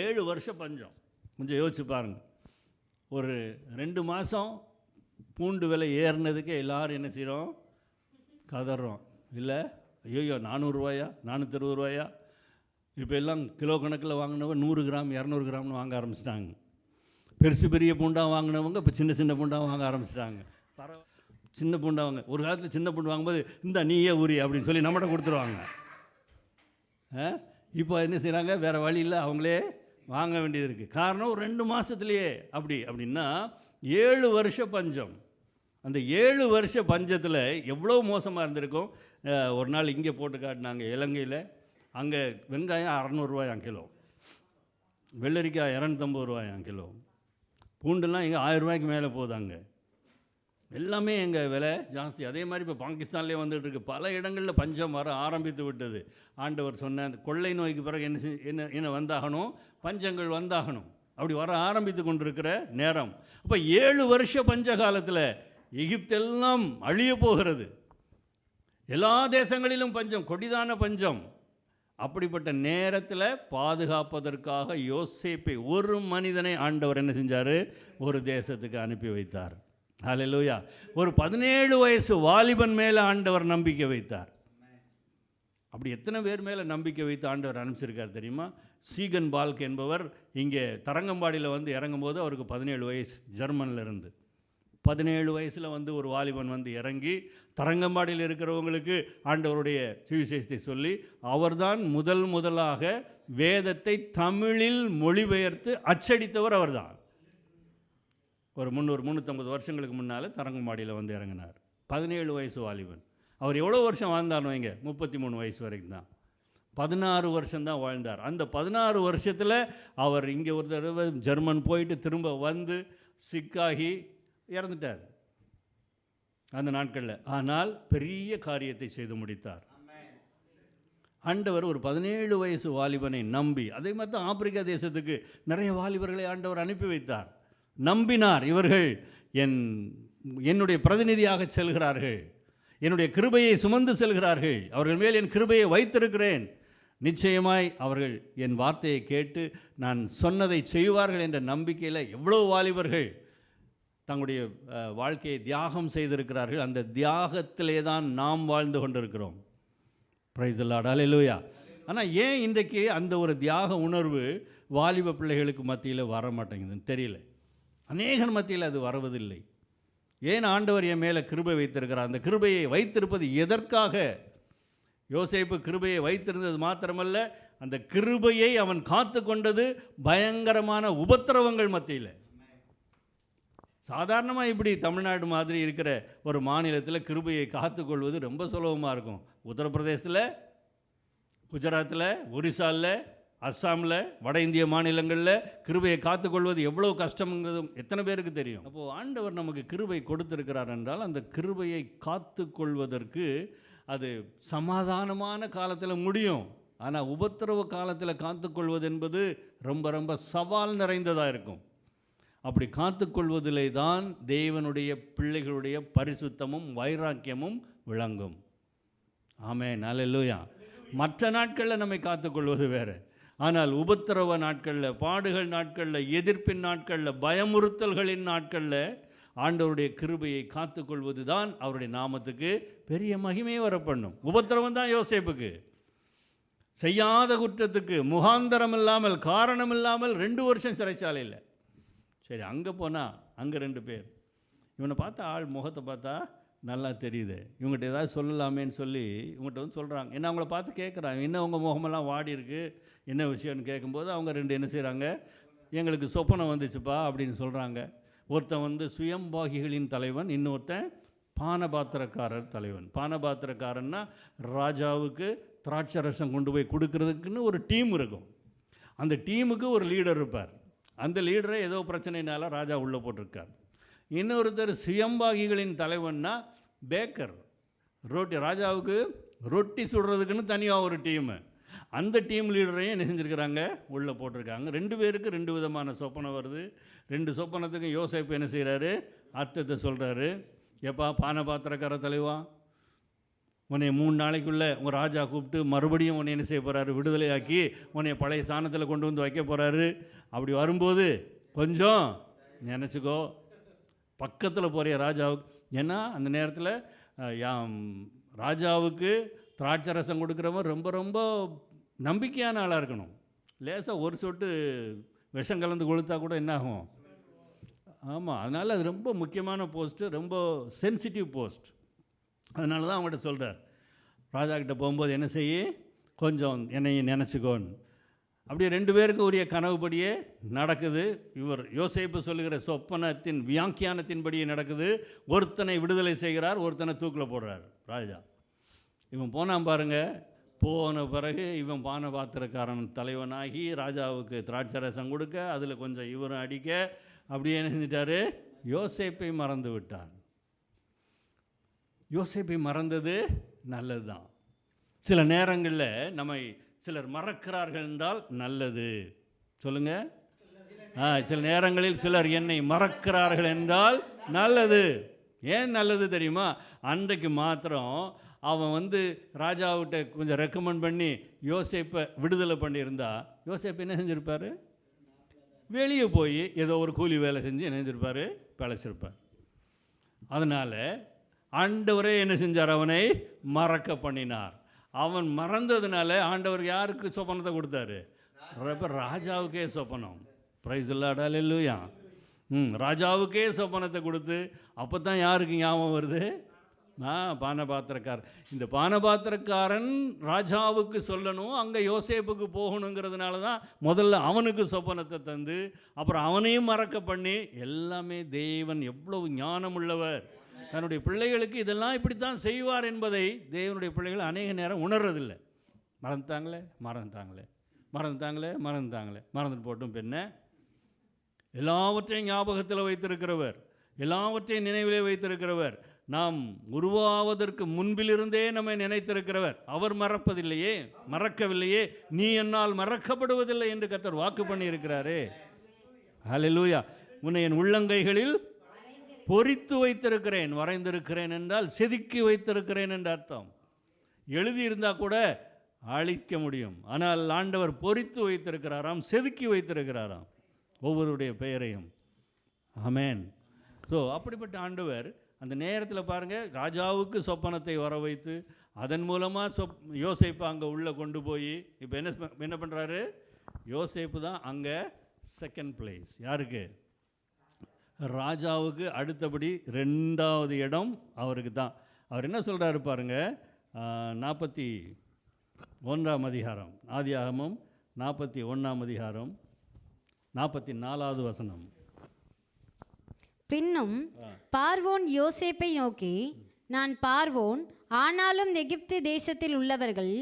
7 வருஷம் பஞ்சம். கொஞ்சம் யோசிச்சு பாருங்கள். ஒரு 2 மாதம் பூண்டு விலை ஏறினதுக்கே எல்லோரும் என்ன செய்கிறோம், கதறோம். இல்லை, ஐயோ 400 ரூபாயா, 460 ரூபாயா. இப்போ எல்லாம் கிலோ கணக்கில் வாங்கினவங்க 100 கிராம் 200 கிராம்னு வாங்க ஆரம்பிச்சிட்டாங்க. பெருசு பெரிய பூண்டாக வாங்கினவங்க இப்போ சின்ன சின்ன பூண்டாக வாங்க ஆரம்பிச்சிட்டாங்க. சின்ன பூண்டா வாங்க, ஒரு காலத்தில் சின்ன பூண்டு வாங்கும்போது இந்த நீயே ஊறி அப்படின்னு சொல்லி நம்மகிட்ட கொடுத்துருவாங்க. இப்போ என்ன செய்கிறாங்க, வேறு வழி இல்லை, அவங்களே வாங்க வேண்டியது இருக்குது. காரணம் ஒரு 2 மாதத்துலேயே அப்படின்னா 7 வருஷ பஞ்சம். அந்த 7 வருஷ பஞ்சத்தில் எவ்வளோ மோசமாக இருந்திருக்கும். ஒரு நாள் இங்கே போட்டு காட்டினாங்க இலங்கையில். அங்கே வெங்காயம் 600 ரூபாயாம் கிலோ, வெள்ளரிக்காய் 250 ரூபாயாம் கிலோ, பூண்டுலாம் இங்கே 1000 ரூபாய்க்கு மேலே போகுது. அங்கே எல்லாமே எங்கள் விலை ஜாஸ்தி. அதே மாதிரி இப்போ பாகிஸ்தான்லேயே வந்துட்டு இருக்குது. பல இடங்களில் பஞ்சம் வர ஆரம்பித்து விட்டது. ஆண்டவர் சொன்ன அந்த கொள்ளை நோய்க்கு பிறகு என்ன வந்தாகணும், பஞ்சங்கள் வந்தாகணும். அப்படி வர ஆரம்பித்து கொண்டிருக்கிற நேரம். அப்போ 7 வருஷ பஞ்ச காலத்தில் எகிப்தெல்லாம் அழிய போகிறது. எல்லா தேசங்களிலும் பஞ்சம், கொடிதான பஞ்சம். அப்படிப்பட்ட நேரத்தில் பாதுகாப்பதற்காக யோசேப்பை, ஒரு மனிதனை ஆண்டவர் என்ன செஞ்சார், ஒரு தேசத்துக்கு அனுப்பி வைத்தார். ஹல்லேலூயா. ஒரு 17 வயசு வாலிபன் மேலே ஆண்டவர் நம்பிக்கை வைத்தார். அப்படி எத்தனை பேர் மேலே நம்பிக்கை வைத்து ஆண்டவர் அனுப்பிச்சிருக்கார் தெரியுமா? சீகன் பால்க் என்பவர் இங்கே தரங்கம்பாடியில் வந்து இறங்கும்போது அவருக்கு 17 வயசு. ஜெர்மனில் இருந்து 17 வயசில் வந்து ஒரு வாலிபன் வந்து இறங்கி தரங்கம்பாடியில் இருக்கிறவங்களுக்கு ஆண்டவருடைய சுவிசேஷத்தை சொல்லி அவர்தான் முதலாக வேதத்தை தமிழில் மொழிபெயர்த்து அச்சடித்தவர் அவர்தான். ஒரு 350 வருஷங்களுக்கு முன்னால் தரங்கம்பாடியில் வந்து இறங்கினார். 17 வயசு வாலிபன். அவர் எவ்வளோ வருஷம் வாழ்ந்தார் வைங்க, 33 வயசு வரைக்கும் தான். 16 வருஷம்தான் வாழ்ந்தார். அந்த 16 வருஷத்தில் அவர் இங்கே ஒரு தடவை ஜெர்மன் போயிட்டு திரும்ப வந்து சிக்காகி இறந்துட்டார் அந்த நாட்களில். ஆனால் பெரிய காரியத்தை செய்து முடித்தார் ஆண்டவர். ஒரு 17 வயசு வாலிபனை நம்பி, அதே மாதிரி தான் ஆப்பிரிக்கா தேசத்துக்கு நிறைய வாலிபர்களை ஆண்டவர் அனுப்பி வைத்தார். நம்பினார், இவர்கள் என்னுடைய பிரதிநிதியாக செல்கிறார்கள், என்னுடைய கிருபையை சுமந்து செல்கிறார்கள், அவர்கள் மேல் என் கிருபையை வைத்திருக்கிறேன், நிச்சயமாய் அவர்கள் என் வார்த்தையை கேட்டு நான் சொன்னதை செய்வார்கள் என்ற நம்பிக்கையில் எவ்வளோ வாலிபர்கள் தங்களுடைய வாழ்க்கையை தியாகம் செய்திருக்கிறார்கள். அந்த தியாகத்திலே தான் நாம் வாழ்ந்து கொண்டிருக்கிறோம். பிரைஸ் தி லார்ட், ஹல்லேலூயா. ஆனால் ஏன் இன்றைக்கு அந்த ஒரு தியாக உணர்வு வாலிப பிள்ளைகளுக்கு மத்தியில் வர மாட்டேங்குதுன்னு தெரியல. அநேகர் மத்தியில் அது வருவதில்லை. ஏன் ஆண்டவர் என் மேலே கிருபை வைத்திருக்கிறார்? அந்த கிருபையை வைத்திருப்பது எதற்காக? யோசேப்பு கிருபையை வைத்திருந்தது மாத்திரமல்ல, அந்த கிருபையை அவன் காத்து கொண்டது பயங்கரமான உபத்திரவங்கள் மத்தியில். சாதாரணமாக இப்படி தமிழ்நாடு மாதிரி இருக்கிற ஒரு மாநிலத்தில் கிருபையை காத்துக்கொள்வது ரொம்ப சுலபமாக இருக்கும். உத்தரப்பிரதேசத்தில், குஜராத்தில், ஒரிசாவில், அஸ்ஸாமில், வட இந்திய மாநிலங்களில் கிருபையை காத்துக்கொள்வது எவ்வளோ கஷ்டங்கிறதும் எத்தனை பேருக்கு தெரியும். அப்போது ஆண்டவர் நமக்கு கிருபை கொடுத்திருக்கிறார் என்றால் அந்த கிருபையை காத்து கொள்வதற்கு அது சமாதானமான காலத்தில் முடியும். ஆனால் உபத்திரவ காலத்தில் காத்துக்கொள்வது என்பது ரொம்ப ரொம்ப சவால் நிறைந்ததாக இருக்கும். அப்படி காத்துக்கொள்வதிலே தான் தேவனுடைய பிள்ளைகளுடைய பரிசுத்தமும் வைராக்கியமும் விளங்கும். ஆமென், அல்லேலூயா. மற்ற நாட்களில் நம்மை காத்துக்கொள்வது வேறு. ஆனால் உபத்திரவ நாட்களில், பாடுகள் நாட்களில், எதிர்ப்பின் நாட்களில், பயமுறுத்தல்களின் நாட்களில் ஆண்டவருடைய கிருபையை காத்துக்கொள்வது தான் அவருடைய நாமத்துக்கு பெரிய மகிமையை வரப்பண்ணும். உபத்திரவம் தான் யோசேப்புக்கு. செய்யாத குற்றத்துக்கு முகாந்தரம் இல்லாமல், காரணம் இல்லாமல் 2 வருஷம் சிறைச்சாலையில். சரி, அங்கே போனால் அங்கே 2 பேர் இவனை பார்த்தா, ஆள் முகத்தை பார்த்தா நல்லா தெரியுது, இவங்ககிட்ட ஏதாவது சொல்லலாமேன்னு சொல்லி இவங்ககிட்ட வந்து சொல்கிறாங்க. என்ன அவங்கள பார்த்து கேட்குறாங்க, என்ன உங்கள் முகமெல்லாம் வாடி இருக்குது, என்ன விஷயம்னு கேட்கும்போது அவங்க 2 என்ன செய்கிறாங்க, எங்களுக்கு சொப்பனம் வந்துச்சுப்பா அப்படின்னு சொல்கிறாங்க. ஒருத்தன் வந்து சுயம்பாகிகளின் தலைவன், இன்னொருத்தன் பானபாத்திரக்காரர் தலைவன். பானபாத்திரக்காரன்னா ராஜாவுக்கு திராட்சரசம் கொண்டு போய் கொடுக்கறதுக்குன்னு ஒரு டீம் இருக்கும். அந்த டீமுக்கு ஒரு லீடர் இருப்பார். அந்த லீடரை ஏதோ பிரச்சனைனால ராஜா உள்ளே போட்டிருக்கார். இன்னொருத்தர் சுயம்பாகிகளின் தலைவன்னா பேக்கர், ராஜாவுக்கு ரொட்டி சுடுறதுக்குன்னு தனியாக ஒரு டீமு. அந்த டீம் லீடரையும் என்ன செஞ்சுருக்கிறாங்க, உள்ளே போட்டிருக்காங்க. 2 பேருக்கு 2 விதமான சொப்பனம் வருது. 2 சொப்பனத்துக்கு யோசேப்பு என்ன செய்கிறாரு, அர்த்தத்தை சொல்கிறாரு. எப்பா பானபாத்திரக்கார தலைவா, உன்னை 3 நாளைக்குள்ளே உங்கள் ராஜா கூப்பிட்டு மறுபடியும் உன்னை என்ன செய்ய போகிறாரு, விடுதலையாக்கி உன்னை பழைய ஸ்தானத்தில் கொண்டு வந்து வைக்க போகிறாரு. அப்படி வரும்போது கொஞ்சம் நினச்சிக்கோ, பக்கத்தில் போகிற ராஜாவுக்கு. ஏன்னா அந்த நேரத்தில் ராஜாவுக்கு திராட்சரசம் கொடுக்குறவன் ரொம்ப ரொம்ப நம்பிக்கையான ஆளாக இருக்கணும். லேசாக ஒரு சொட்டு விஷம் கலந்து கொளுத்தா கூட என்ன ஆகும்? ஆமாம், அதனால் அது ரொம்ப முக்கியமான போஸ்ட்டு, ரொம்ப சென்சிட்டிவ் போஸ்ட். அதனால தான் அவங்கள்ட்ட சொல்கிறார், ராஜா கிட்ட போகும்போது என்ன செய்ய, கொஞ்சம் என்னையும் நினச்சிக்கோன்னு. அப்படியே 2 பேருக்கு உரிய கனவுபடியே நடக்குது. இவர் யோசேப்பு சொல்லுகிற சொப்பனத்தின் வியாக்கியானத்தின்படியே நடக்குது. ஒருத்தனை விடுதலை செய்கிறார், ஒருத்தனை தூக்கில் போடுறார் ராஜா. இவன் போனான் பாருங்க. போன பிறகு இவன் பானபாத்திரக்காரன் தலைவனாகி ராஜாவுக்கு திராட்சரசம் கொடுக்க, அதில் கொஞ்சம் இவரும் அடிக்க, அப்படியே என்ன செஞ்சிட்டாரு, யோசேப்பை மறந்து விட்டார். யோசேப்பை மறந்தது நல்லது தான். சில நேரங்களில் நம்மை சிலர் மறக்கிறார்கள் என்றால் நல்லது. சொல்லுங்க. சில நேரங்களில் சிலர் என்னை மறக்கிறார்கள் என்றால் நல்லது. ஏன் நல்லது தெரியுமா? அன்றைக்கு மாத்திரம் அவன் வந்து ராஜாவிட்ட கொஞ்சம் ரெக்கமெண்ட் பண்ணி யோசேப்பை விடுதலை பண்ணியிருந்தா, யோசேப்பு என்ன செஞ்சுருப்பார், வெளியே போய் ஏதோ ஒரு கூலி வேலை செஞ்சு என்ன செஞ்சுருப்பார், பிழைச்சிருப்பார். அதனால் ஆண்டவரே என்ன செஞ்சார், அவனை மறக்க பண்ணினார். அவன் மறந்ததுனால ஆண்டவர் யாருக்கு சொப்பனத்தை கொடுத்தாரு, ராஜாவுக்கே சொப்பனம். பிரைஸ் தி லார்ட், ஹல்லேலூயா. ராஜாவுக்கே சொப்பனத்தை கொடுத்து, அப்போ தான் யாருக்கு ஞாபகம் வருது, பானபாத்திரக்காரன். இந்த பானபாத்திரக்காரன் ராஜாவுக்கு சொல்லணும், அங்கே யோசேப்புக்கு போகணுங்கிறதுனால தான் முதல்ல அவனுக்கு சொப்பனத்தை தந்து அப்புறம் அவனையும் மறக்க பண்ணி, எல்லாமே தேவன் எவ்வளவு ஞானம் உள்ளவர். தன்னுடைய பிள்ளைகளுக்கு இதெல்லாம் இப்படித்தான் செய்வார் என்பதை தேவனுடைய பிள்ளைகள் அநேக நேரம் உணர்றதில்லை. மறந்துட்டு போட்டும் பெண்ண, எல்லாவற்றையும் ஞாபகத்தில் வைத்திருக்கிறவர், எல்லாவற்றையும் நினைவிலே வைத்திருக்கிறவர், நாம் உருவாவதற்கு முன்பிலிருந்தே நம்மை நினைத்திருக்கிறவர். அவர் மறப்பதில்லையே, மறக்கவில்லையே, நீ என்னால் மறக்கப்படுவதில்லை என்று கர்த்தர் வாக்கு பண்ணி இருக்கிறாரே. ஹல்லேலூயா. உன்னை என் உள்ளங்கைகளில் பொறித்து வைத்திருக்கிறேன். வரைந்திருக்கிறேன் என்றால் செதுக்கி வைத்திருக்கிறேன் என்ற அர்த்தம். எழுதியிருந்தால் கூட அழிக்க முடியும். ஆனால் ஆண்டவர் பொறித்து வைத்திருக்கிறாராம், செதுக்கி வைத்திருக்கிறாராம் ஒவ்வொருடைய பெயரையும். ஆமென். ஸோ அப்படிப்பட்ட ஆண்டவர் அந்த நேரத்தில் பாருங்கள், ராஜாவுக்கு சொப்பனத்தை வர வைத்து அதன் மூலமாக யோசேப்பு அங்கே உள்ளே கொண்டு போய் இப்போ என்ன பண்ணுறாரு? யோசேப்பு தான் அங்கே செகண்ட் பிளேஸ். யாருக்கு? ராஜாவுக்கு அடுத்தபடி 2வது இடம் அவருக்கு தான். அவர் என்ன சொல்கிறாரு பாருங்கள், 41ஆம் அதிகாரம், ஆதியாகமம் 41ஆம் அதிகாரம் 44வது வசனம். பின்னும் பார்வோன் யோசேப்பை நோக்கி, நான் பார்வோன், ஆனாலும் எகிப்து தேசத்தில் உள்ளவர்கள்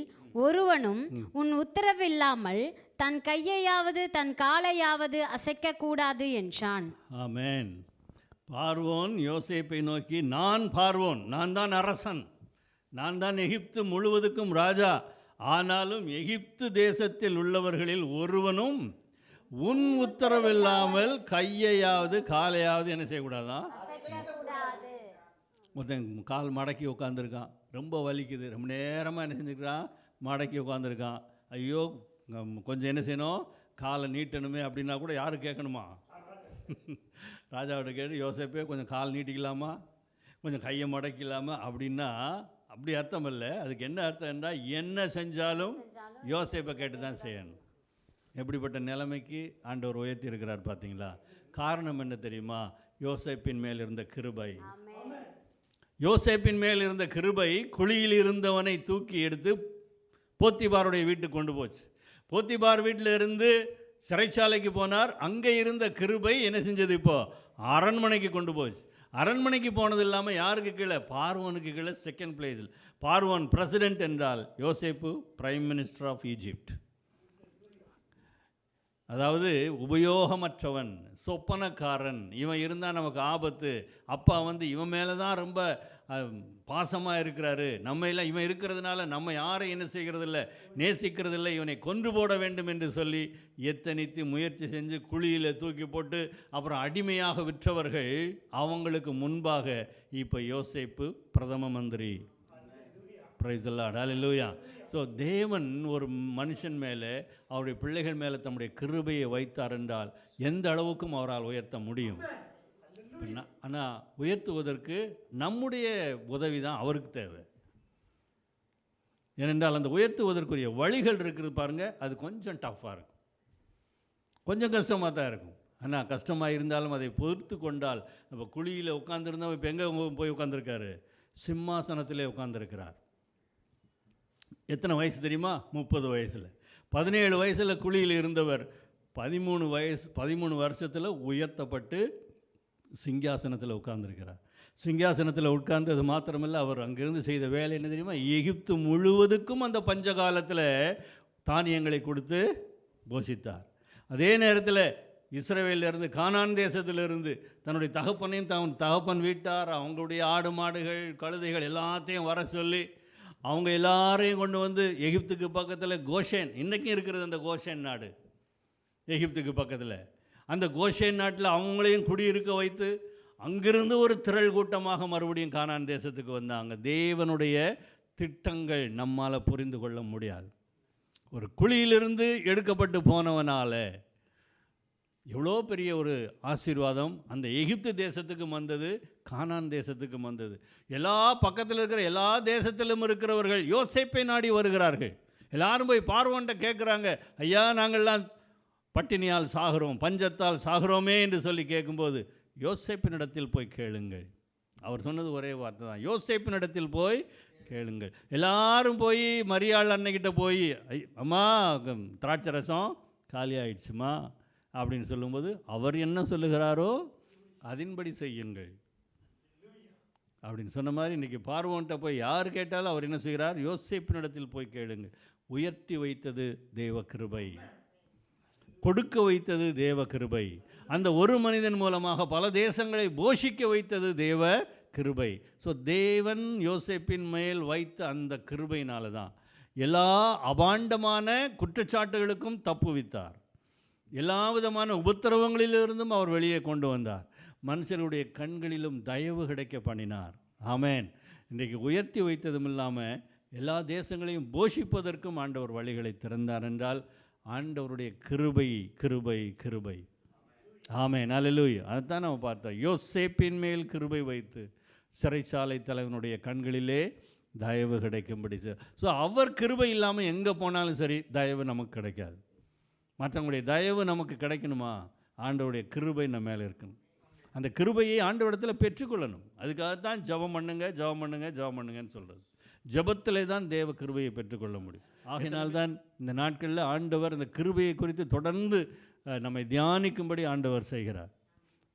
ஒருவனும் உன் உத்தரவில்லாமல் தன் கையையாவது தன் காலையாவது அசைக்க கூடாது என்றான். ஆமென். பார்வோன் யோசேப்பை நோக்கி, நான் பார்வோன், நான் தான் அரசன், நான் தான் எகிப்து முழுவதுக்கும் ராஜா, ஆனாலும் எகிப்து தேசத்தில் உள்ளவர்களில் ஒருவனும் உன் உத்தரவில்லாமல் கையையாவது காலையாவது என்ன செய்யக்கூடாதான்? ஒருத்தன் கால் மடக்கி உட்காந்துருக்கான், ரொம்ப வலிக்குது, ரொம்ப நேரமாக என்ன செஞ்சுக்கிறான்? மடக்கி உட்காந்துருக்கான். ஐயோ கொஞ்சம் என்ன செய்யணும்? காலை நீட்டணுமே அப்படின்னா கூட யாரு கேட்கணுமா? ராஜாவோட கேட்டு, யோசேப்பே கொஞ்சம் கால் நீட்டிக்கலாமா, கொஞ்சம் கையை மடக்கலாமா அப்படின்னா அப்படி அர்த்தம் இல்லை. அதுக்கு என்ன அர்த்தம் என்றால், என்ன செஞ்சாலும் யோசேப்பை கேட்டு தான் செய்யணும். எப்படிப்பட்ட நிலைமைக்கு ஆண்டவர் உயர்த்தி இருக்கிறார் பார்த்தீங்களா? காரணம் என்ன தெரியுமா? யோசேப்பின் மேல் இருந்த கிருபை. யோசேப்பின் மேல் இருந்த கிருபை குழியில் இருந்தவனை தூக்கி எடுத்து போத்திபாருடைய வீட்டுக்கு கொண்டு போச்சு. போத்திபார் வீட்டில் இருந்து சிறைச்சாலைக்கு போனார். அங்கே இருந்த கிருபை என்ன செஞ்சது? இப்போ அரண்மனைக்கு கொண்டு போச்சு. அரண்மனைக்கு போனது இல்லாமல் யாருக்கு கீழே? பார்வோனுக்கு கீழே செகண்ட் பிளேஸில். பார்வோன் பிரசிடென்ட் என்றால் யோசேப்பு பிரைம் மினிஸ்டர் ஆஃப் ஈஜிப்ட். அதாவது உபயோகமற்றவன், சொப்பனக்காரன், இவன் இருந்தால் நமக்கு ஆபத்து. அப்பா இவன் மேலே தான் ரொம்ப பாசமாக இருக்கிறாரு, நம்ம எல்லாம் இவன் இருக்கிறதுனால நம்ம யாரை என்ன செய்கிறதில்ல, நேசிக்கிறதில்லை, இவனை கொன்று போட வேண்டும் என்று சொல்லி எத்தனித்து முயற்சி செஞ்சு குழியில் தூக்கி போட்டு அப்புறம் அடிமையாக விற்றவர்கள் அவங்களுக்கு முன்பாக இப்போ யோசேப்பு பிரதம மந்திரி. Price the Lord, hallelujah. So தேவன் ஒரு மனுஷன் மேலே, அவருடைய பிள்ளைகள் மேலே தம்முடைய கிருபையை வைத்தார் என்றால் எந்த அளவுக்கும் அவரால் உயர்த்த முடியும். ஆனால் உயர்த்துவதற்கு நம்முடைய உதவி தான் அவருக்கு தேவை. ஏனென்றால் அந்த உயர்த்துவதற்குரிய வழிகள் இருக்குது பாருங்கள், அது கொஞ்சம் டஃப்பாக இருக்கும், கொஞ்சம் கஷ்டமாக தான் இருக்கும். ஆனால் கஷ்டமாக இருந்தாலும் அதை பொறுத்து கொண்டால், நம்ம குழியில் உட்காந்துருந்தோம், இப்போ எங்கே போய் உட்காந்துருக்காரு? சிம்மாசனத்திலே உட்காந்துருக்கிறார். எத்தனை வயசு தெரியுமா? 30 வயசில். 17 வயசில் குழியில் இருந்தவர் 13 வருஷத்தில் உயர்த்தப்பட்டு சிங்காசனத்தில் உட்கார்ந்துருக்கிறார். சிங்காசனத்தில் உட்கார்ந்தது மாத்திரமில்லை, அவர் அங்கிருந்து செய்த வேலை என்ன தெரியுமா? எகிப்து முழுவதுக்கும் அந்த பஞ்ச காலத்தில் தானியங்களை கொடுத்து போஷித்தார். அதே நேரத்தில் இஸ்ரவேலிருந்து, கானான் தேசத்திலிருந்து தன்னுடைய தகப்பனையும் தகப்பன் வீட்டார், அவங்களுடைய ஆடு மாடுகள் கழுதைகள் எல்லாத்தையும் வர சொல்லி அவங்க எல்லாரையும் கொண்டு வந்து எகிப்துக்கு பக்கத்தில் கோஷேன், இன்றைக்கும் இருக்கிறது அந்த கோஷேன் நாடு எகிப்துக்கு பக்கத்தில். அந்த கோஷேன் நாட்டில் அவங்களையும் குடியிருக்க வைத்து அங்கிருந்து ஒரு திரள் கூட்டமாக மறுபடியும் கானான் தேசத்துக்கு வந்தாங்க. தேவனுடைய திட்டங்கள் நம்மால் புரிந்து கொள்ள முடியாது. ஒரு குழியிலிருந்து எடுக்கப்பட்டு போனவனால எவ்வளோ பெரிய ஒரு ஆசீர்வாதம் அந்த எகிப்து தேசத்துக்கும் வந்தது, கானான் தேசத்துக்கும் வந்தது. எல்லா பக்கத்தில் இருக்கிற எல்லா தேசத்திலும் இருக்கிறவர்கள் யோசேப்பை நாடி வருகிறார்கள். எல்லாரும் போய் பார்வோன்ட்ட கேட்குறாங்க, ஐயா நாங்கள்லாம் பட்டினியால் சாகிறோம், பஞ்சத்தால் சாகிறோமே என்று சொல்லி கேட்கும்போது, யோசேப்பினிடத்தில் போய் கேளுங்கள். அவர் சொன்னது ஒரே வார்த்தை தான், யோசேப்பினிடத்தில் போய் கேளுங்கள். எல்லாரும் போய் மரியாள் அன்னைக்கிட்ட போய், அம்மா திராட்சை ரசம் காலி ஆயிடுச்சுமா அப்படின்னு சொல்லும்போது, அவர் என்ன சொல்லுகிறாரோ அதன்படி செய்யுங்கள் அப்படின்னு சொன்ன மாதிரி இன்றைக்கி பார்வோன்ட்ட போய் யார் கேட்டாலும் அவர் என்ன செய்கிறார்? யோசேப்பினிடத்தில் போய் கேளுங்கள். உயர்த்தி வைத்தது தேவ கிருபை, கொடுக்க வைத்தது தேவ கிருபை. அந்த ஒரு மனிதன் மூலமாக பல தேசங்களை போஷிக்க வைத்தது தேவ கிருபை. ஸோ தேவன் யோசேப்பின் மேல் வைத்த அந்த கிருபையினால தான் எல்லா அபாண்டமான குற்றச்சாட்டுகளுக்கும் தப்புவித்தார். எல்லா விதமான உபத்திரவங்களிலிருந்தும் அவர் வெளியே கொண்டு வந்தார். மனுஷனுடைய கண்களிலும் தயவு கிடைக்க பண்ணினார். ஆமேன். இன்றைக்கு உயர்த்தி வைத்ததும் இல்லாமல் எல்லா தேசங்களையும் போஷிப்பதற்கும் ஆண்டவர் வழிகளை திறந்தார் என்றால் ஆண்டவருடைய கிருபை கிருபை கிருபை. ஆமென், அல்லேலூயா. அதுதான் நம்ம பார்த்தோம். யோசேப்பின் மேல் கிருபை வைத்து சிறைச்சாலை தலைவனுடைய கண்களிலே தயவு கிடைக்கும்படி. ஸோ அவர் கிருபை இல்லாமல் எங்கே போனாலும் சரி தயவு நமக்கு கிடைக்காது. மற்றவங்களுடைய தயவு நமக்கு கிடைக்கணுமா, ஆண்டவருடைய கிருபை நம்ம மேலே இருக்கணும். அந்த கிருபையை ஆண்டவரிடத்தில் பெற்றுக்கொள்ளணும். அதுக்காகத்தான் ஜெபம் பண்ணுங்க ஜெபம் பண்ணுங்க ஜெபம் பண்ணுங்கன்னு சொல்கிறது. ஜெபத்திலே தான் தேவ கிருபையை பெற்றுக்கொள்ள முடியும். ஆகையினால்தான் இந்த நாட்களில் ஆண்டவர் இந்த கிருபையை குறித்து தொடர்ந்து நம்மை தியானிக்கும்படி ஆண்டவர் செய்கிறார்.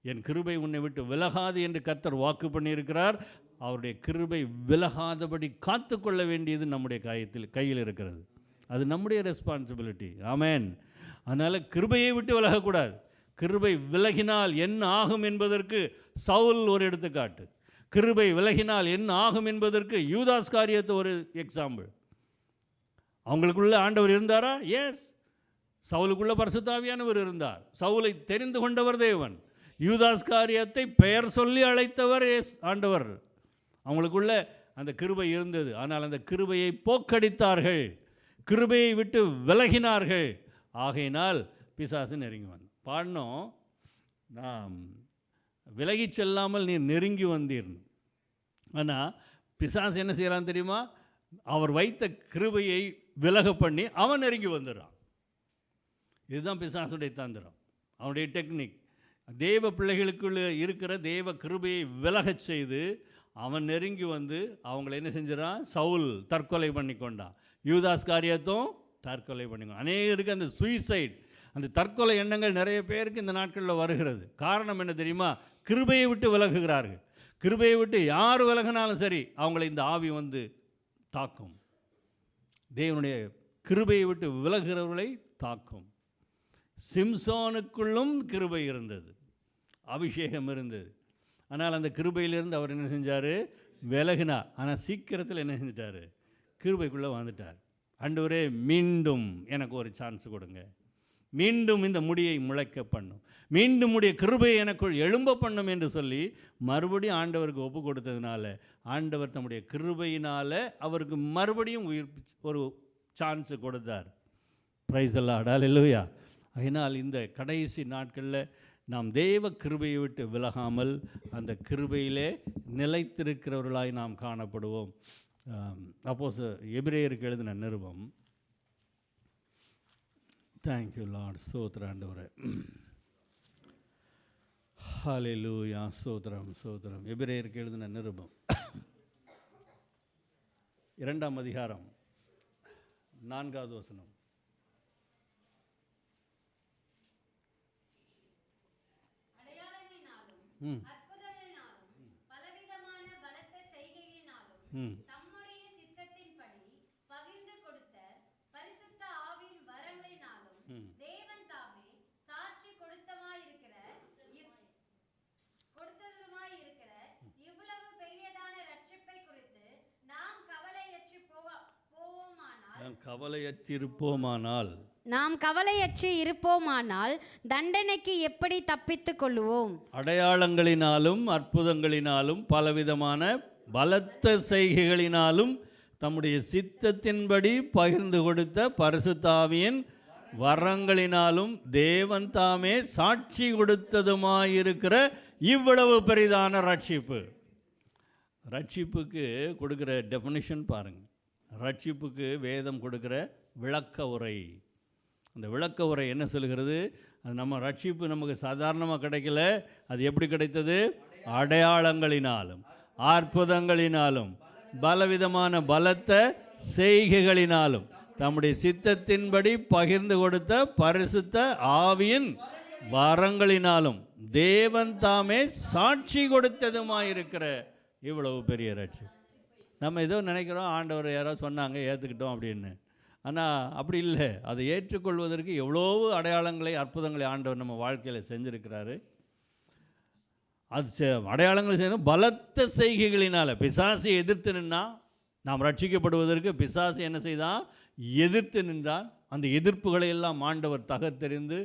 என் கிருபை உன்னை விட்டு விலகாது என்று கர்த்தர் வாக்கு பண்ணியிருக்கிறார். அவருடைய கிருபை விலகாதபடி காத்து கொள்ள வேண்டியது நம்முடைய கையில் இருக்கிறது. அது நம்முடைய ரெஸ்பான்சிபிலிட்டி. ஆமென். அதனால் கிருபையை விட்டு விலகக்கூடாது. கிருபை விலகினால் என்ன ஆகும் என்பதற்கு சவுல் ஒரு எடுத்துக்காட்டு. கிருபை விலகினால் என்ன ஆகும் என்பதற்கு யூதாஸ் காரியத்தை ஒரு எக்ஸாம்பிள். அவங்களுக்குள்ள ஆண்டவர் இருந்தாரா? எஸ். சவுலுக்குள்ள பரிசுத்த ஆவியானவர் இருந்தார். சவுலை தெரிந்து கொண்டவர் தேவன். யூதாஸ் காரியத்தை பெயர் சொல்லி அழைத்தவர் ஆண்டவர். அவங்களுக்குள்ள அந்த கிருபை இருந்தது. ஆனால் அந்த கிருபையை போக்கடித்தார்கள், கிருபையை விட்டு விலகினார்கள். ஆகையினால் பிசாசு நெருங்கி வந்தான். பாடணும், நாம் விலகி செல்லாமல் நீர் நெருங்கி வந்தீர். ஆனால் பிசாசு என்ன செய்கிறான் தெரியுமா? அவர் வைத்த கிருபையை விலக பண்ணி அவன் நெருங்கி வந்துடுறான். இதுதான் பிசாசுடைய தந்திரம், அவனுடைய டெக்னிக். தேவ பிள்ளைகளுக்குள்ள இருக்கிற தேவ கிருபையை விலகச் செய்து அவன் நெருங்கி வந்து அவங்கள என்ன செஞ்சிடறான்? சவுல் தற்கொலை பண்ணி கொண்டான். யூதாஸ் காரியத்தும் தற்கொலை பண்ணிக்கொண்டான். அநேகருக்கு அந்த சூசைட், அந்த தற்கொலை எண்ணங்கள் நிறைய பேருக்கு இந்த நாட்களில் வருகிறது. காரணம் என்ன தெரியுமா? கிருபையை விட்டு விலகுகிறார்கள். கிருபையை விட்டு யார் விலகினாலும் சரி அவங்களை இந்த ஆவி வந்து தாக்கும். தேவனுடைய கிருபையை விட்டு விலகுகிறவர்களை தாக்கும். சிம்சோனுக்குள்ளும் கிருபை இருந்தது, அபிஷேகம் இருந்தது. ஆனால் அந்த கிருபையிலிருந்து அவர் என்ன செஞ்சார்? விலகினார். ஆனால் சீக்கிரத்தில் என்ன செஞ்சிட்டார்? கிருபைக்குள்ளே வந்துட்டார். ஆண்டவரே, மீண்டும் எனக்கு ஒரு சான்ஸ் கொடுங்க, மீண்டும் இந்த முடியை முளைக்க பண்ணும், மீண்டும் முடிய கிருபையை எனக்குள் எழும்ப பண்ணும் என்று சொல்லி மறுபடியும் ஆண்டவருக்கு ஒப்பு கொடுத்ததுனால ஆண்டவர் தம்முடைய கிருபையினால் அவருக்கு மறுபடியும் ஒரு சான்ஸ் கொடுத்தார். பிரைஸ் தி லார்ட், அல்லேலூயா. அதனால் இந்த கடைசி நாட்களில் நாம் தேவ கிருபையை விட்டு விலகாமல் அந்த கிருபையிலே நிலைத்திருக்கிறவர்களாய் நாம் காணப்படுவோம். அப்போஸ்தலர் எபிரேயருக்கு எழுதின நிருபம். Thank you Lord. ஸ்தோத்திரம் ஆண்டவரே. ஹல்லேலூயா. ஸ்தோத்திரம் ஸ்தோத்திரம். எபிரேயருக்கு எழுதின நிருபம் 2ஆம் அதிகாரம் 4வது வசனம். தம்முடைய சித்தத்தின்படி பகிர்ந்து கொடுத்த பரிசுத்த ஆவியின் வரங்களினாலும் தேவன் தாமே சாட்சி கொடுத்ததுமாயிருக்கிற இவ்வளவு பெரியதான ரட்சிப்பை குறித்து நாம் கவலையற்று இருப்போமானால் தண்டனைக்கு எப்படி தப்பித்துக் கொள்ளுவோம்? அடையாளங்களினாலும் அற்புதங்களினாலும் பலவிதமான பலத்த செய்கைகளினாலும் தம்முடைய சித்தத்தின்படி பகிர்ந்து கொடுத்த பரிசுத்த ஆவியின் வரங்களினாலும் தேவன் தாமே சாட்சி கொடுத்ததுமாயிருக்கிற இவ்வளவு பெரிதான ரட்சிப்பு. ரட்சிப்புக்கு கொடுக்குற டெஃபினிஷன் பாருங்கள். ரட்சிப்புக்கு வேதம் கொடுக்குற விளக்க உரை. அந்த விளக்க உரை என்ன சொல்கிறது? அது நம்ம ரட்சிப்பு நமக்கு சாதாரணமாக கிடைக்கல. அது எப்படி கிடைத்தது? அடையாளங்களினாலும் அற்புதங்களினாலும் பலவிதமான பலத்த செய்கைகளினாலும் தம்முடைய சித்தத்தின்படி பகிர்ந்து கொடுத்த பரிசுத்த ஆவியின் வரங்களினாலும் தேவன் தாமே சாட்சி கொடுத்ததுமாயிருக்கிற இவ்வளவு பெரிய ரட்சிப்பு. நம்ம ஏதோ நினைக்கிறோம், ஆண்டவர் யாரோ சொன்னாங்க ஏற்றுக்கிட்டோம் அப்படின்னு. ஆனால் அப்படி இல்லை. அதை ஏற்றுக்கொள்வதற்கு எவ்வளோ அடையாளங்களை அற்புதங்களை ஆண்டவர் நம்ம வாழ்க்கையில் செஞ்சுருக்கிறாரு. அது அடையாளங்கள் செய்யணும் பலத்த செய்கைகளினால். பிசாசை எதிர்த்து நின்னா நாம் ரட்சிக்கப்படுவதற்கு பிசாசு என்ன செய்தான்? எதிர்த்து நின்றான். அந்த எதிர்ப்புகளை எல்லாம் ஆண்டவர் தகர்த்தெறிந்து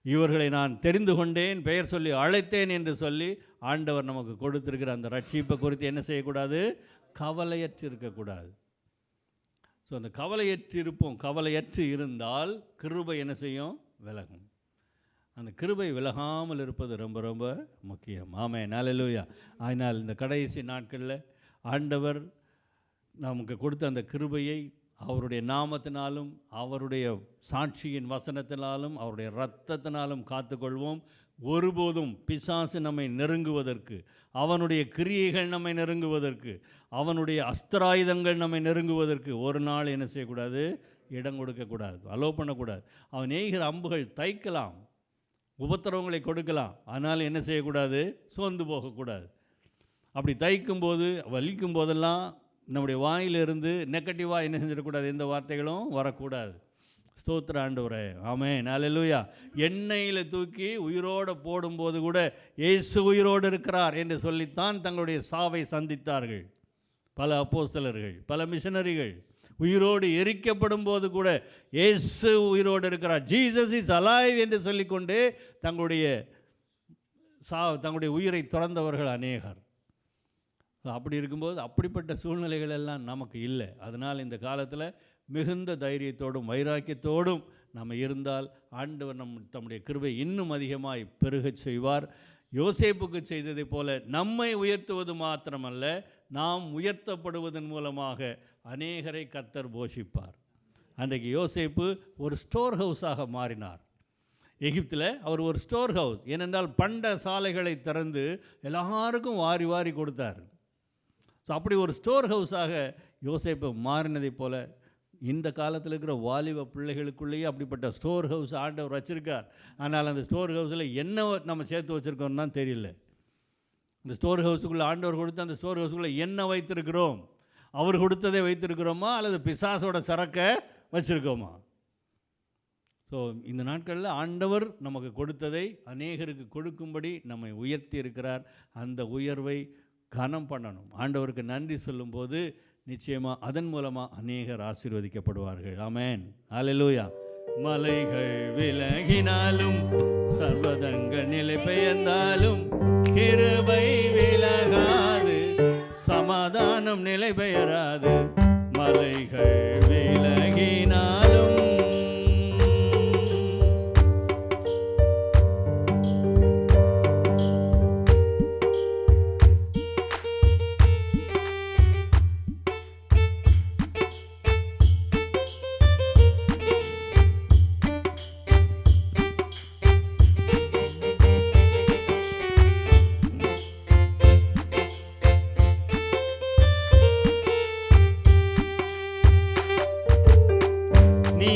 இவர்களை நான் தெரிந்து கொண்டேன், பெயர் சொல்லி அழைத்தேன் என்று சொல்லி ஆண்டவர் நமக்கு கொடுத்திருக்கிற அந்த ரட்சிப்பை குறித்து என்ன செய்யக்கூடாது? கவலையற்று இருக்கக்கூடாது. ஸோ அந்த கவலையற்று இருப்போம். கவலையற்று இருந்தால் கிருபை என்ன செய்யும்? விலகும். அந்த கிருபை விலகாமல் இருப்பது ரொம்ப ரொம்ப முக்கியம். ஆமென், அல்லேலூயா. அதனால் இந்த கடைசி நாட்களில் ஆண்டவர் நமக்கு கொடுத்த அந்த கிருபையை அவருடைய நாமத்தினாலும் அவருடைய சாட்சியின் வசனத்தினாலும் அவருடைய இரத்தத்தினாலும் காத்துக்கொள்வோம். ஒருபோதும் பிசாசு நம்மை நெருங்குவதற்கு, அவனுடைய கிரியைகள் நம்மை நெருங்குவதற்கு, அவனுடைய அஸ்திராயுதங்கள் நம்மை நெருங்குவதற்கு ஒரு நாள் என்ன செய்யக்கூடாது? இடம் கொடுக்கக்கூடாது, அலோ பண்ணக்கூடாது. அவன் எய்கிற அம்புகள் தைக்கலாம், உபத்திரவங்களை கொடுக்கலாம், ஆனால் என்ன செய்யக்கூடாது? சோர்ந்து போகக்கூடாது. அப்படி தைக்கும்போது வலிக்கும் போதெல்லாம் நம்முடைய வாயிலிருந்து நெகட்டிவாக என்ன செஞ்சிடக்கூடாது? எந்த வார்த்தைகளும் வரக்கூடாது. ஸ்தோத்திர ஆண்டவரே, ஆமென், அல்லேலூயா. எண்ணெயில் தூக்கி உயிரோடு போடும்போது கூட இயேசு உயிரோடு இருக்கிறார் என்று சொல்லித்தான் தங்களுடைய சாவை சந்தித்தார்கள் பல அப்போஸ்தலர்கள், பல மிஷனரிகள். உயிரோடு எரிக்கப்படும் போது கூட இயேசு உயிரோடு இருக்கிறார், ஜீசஸ் இஸ் அலைவ் என்று சொல்லிக்கொண்டே தங்களுடைய உயிரை துறந்தவர்கள் அநேகர். அப்படி இருக்கும்போது அப்படிப்பட்ட சூழ்நிலைகள் எல்லாம் நமக்கு இல்லை. அதனால் இந்த காலத்தில் மிகுந்த தைரியத்தோடும் வைராக்கியத்தோடும் நம்ம இருந்தால் ஆண்டவர் தம்முடைய கிருபை இன்னும் அதிகமாய் பெருகச் செய்வார். யோசேப்புக்கு செய்ததை போல நம்மை உயர்த்துவது மாத்திரமல்ல, நாம் உயர்த்தப்படுவதன் மூலமாக அநேகரை கர்த்தர் போஷிப்பார். அன்றைக்கு யோசேப்பு ஒரு ஸ்டோர் ஹவுஸாக மாறினார். எகிப்தில் அவர் ஒரு ஸ்டோர் ஹவுஸ். ஏனென்றால் பண்ட சாலைகளை திறந்து எல்லாருக்கும் வாரி வாரி கொடுத்தார். ஸோ அப்படி ஒரு ஸ்டோர் ஹவுஸாக யோசேப்பு மாறினதை போல இந்த காலத்தில் இருக்கிற வாலிப பிள்ளைகளுக்குள்ளேயே அப்படிப்பட்ட ஸ்டோர் ஹவுஸ் ஆண்டவர் வச்சுருக்கார். ஆனால் அந்த ஸ்டோர் ஹவுஸில் என்ன நம்ம சேர்த்து வச்சுருக்கோம்னு தான் தெரியல. இந்த ஸ்டோர் ஹவுஸுக்குள்ளே ஆண்டவர் கொடுத்து அந்த ஸ்டோர் ஹவுஸுக்குள்ளே என்ன வைத்திருக்கிறோம்? அவர் கொடுத்ததை வைத்திருக்கிறோமா அல்லது பிசாசோட சரக்கை வச்சுருக்கோமா? ஸோ இந்த நாட்களில் ஆண்டவர் நமக்கு கொடுத்ததை அநேகருக்கு கொடுக்கும்படி நம்மை உயர்த்தி இருக்கிறார். அந்த உயர்வை கனம் பண்ணணும். ஆண்டவருக்கு நன்றி சொல்லும்போது நிச்சயமாக அதன் மூலமாக அநேகர் ஆசீர்வதிக்கப்படுவார்கள். ஆமென், அல்லேலூயா. மலைகள் விலகினாலும் சர்வதங்கள் நிலை பெயர்ந்தாலும் கிருபை விலகாது, சமாதானம் நிலை பெயராது. மலைகள் விலகினாலும் நீ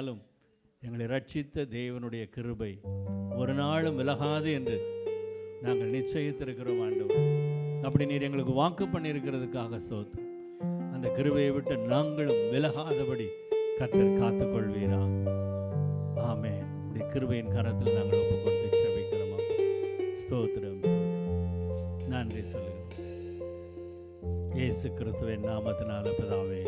ஆனாலும் எங்களை ரட்சித்த தேவனுடைய கிருபை ஒரு நாளும் விலகாது என்று நாங்கள் நிச்சயித்திருக்கிறோம் ஆண்டவர். அப்படி நீர் எங்களுக்கு வாக்கு பண்ணியிருக்கிறதுக்காக ஸ்தோத்திரம். அந்த கிருபையை விட்டு நாங்களும் விலகாதபடி கர்த்தர் காத்துக்கொள்வீரா. ஆமென். உடைய கிருபையின் கரத்தில் நாங்கள் ஒப்பு கொடுத்து செபிக்கிறோம். ஸ்தோத்திரம். நன்றி சொல்லுகிறோம். இயேசு கிறிஸ்துவின் நாமத்தினால பிதாவே.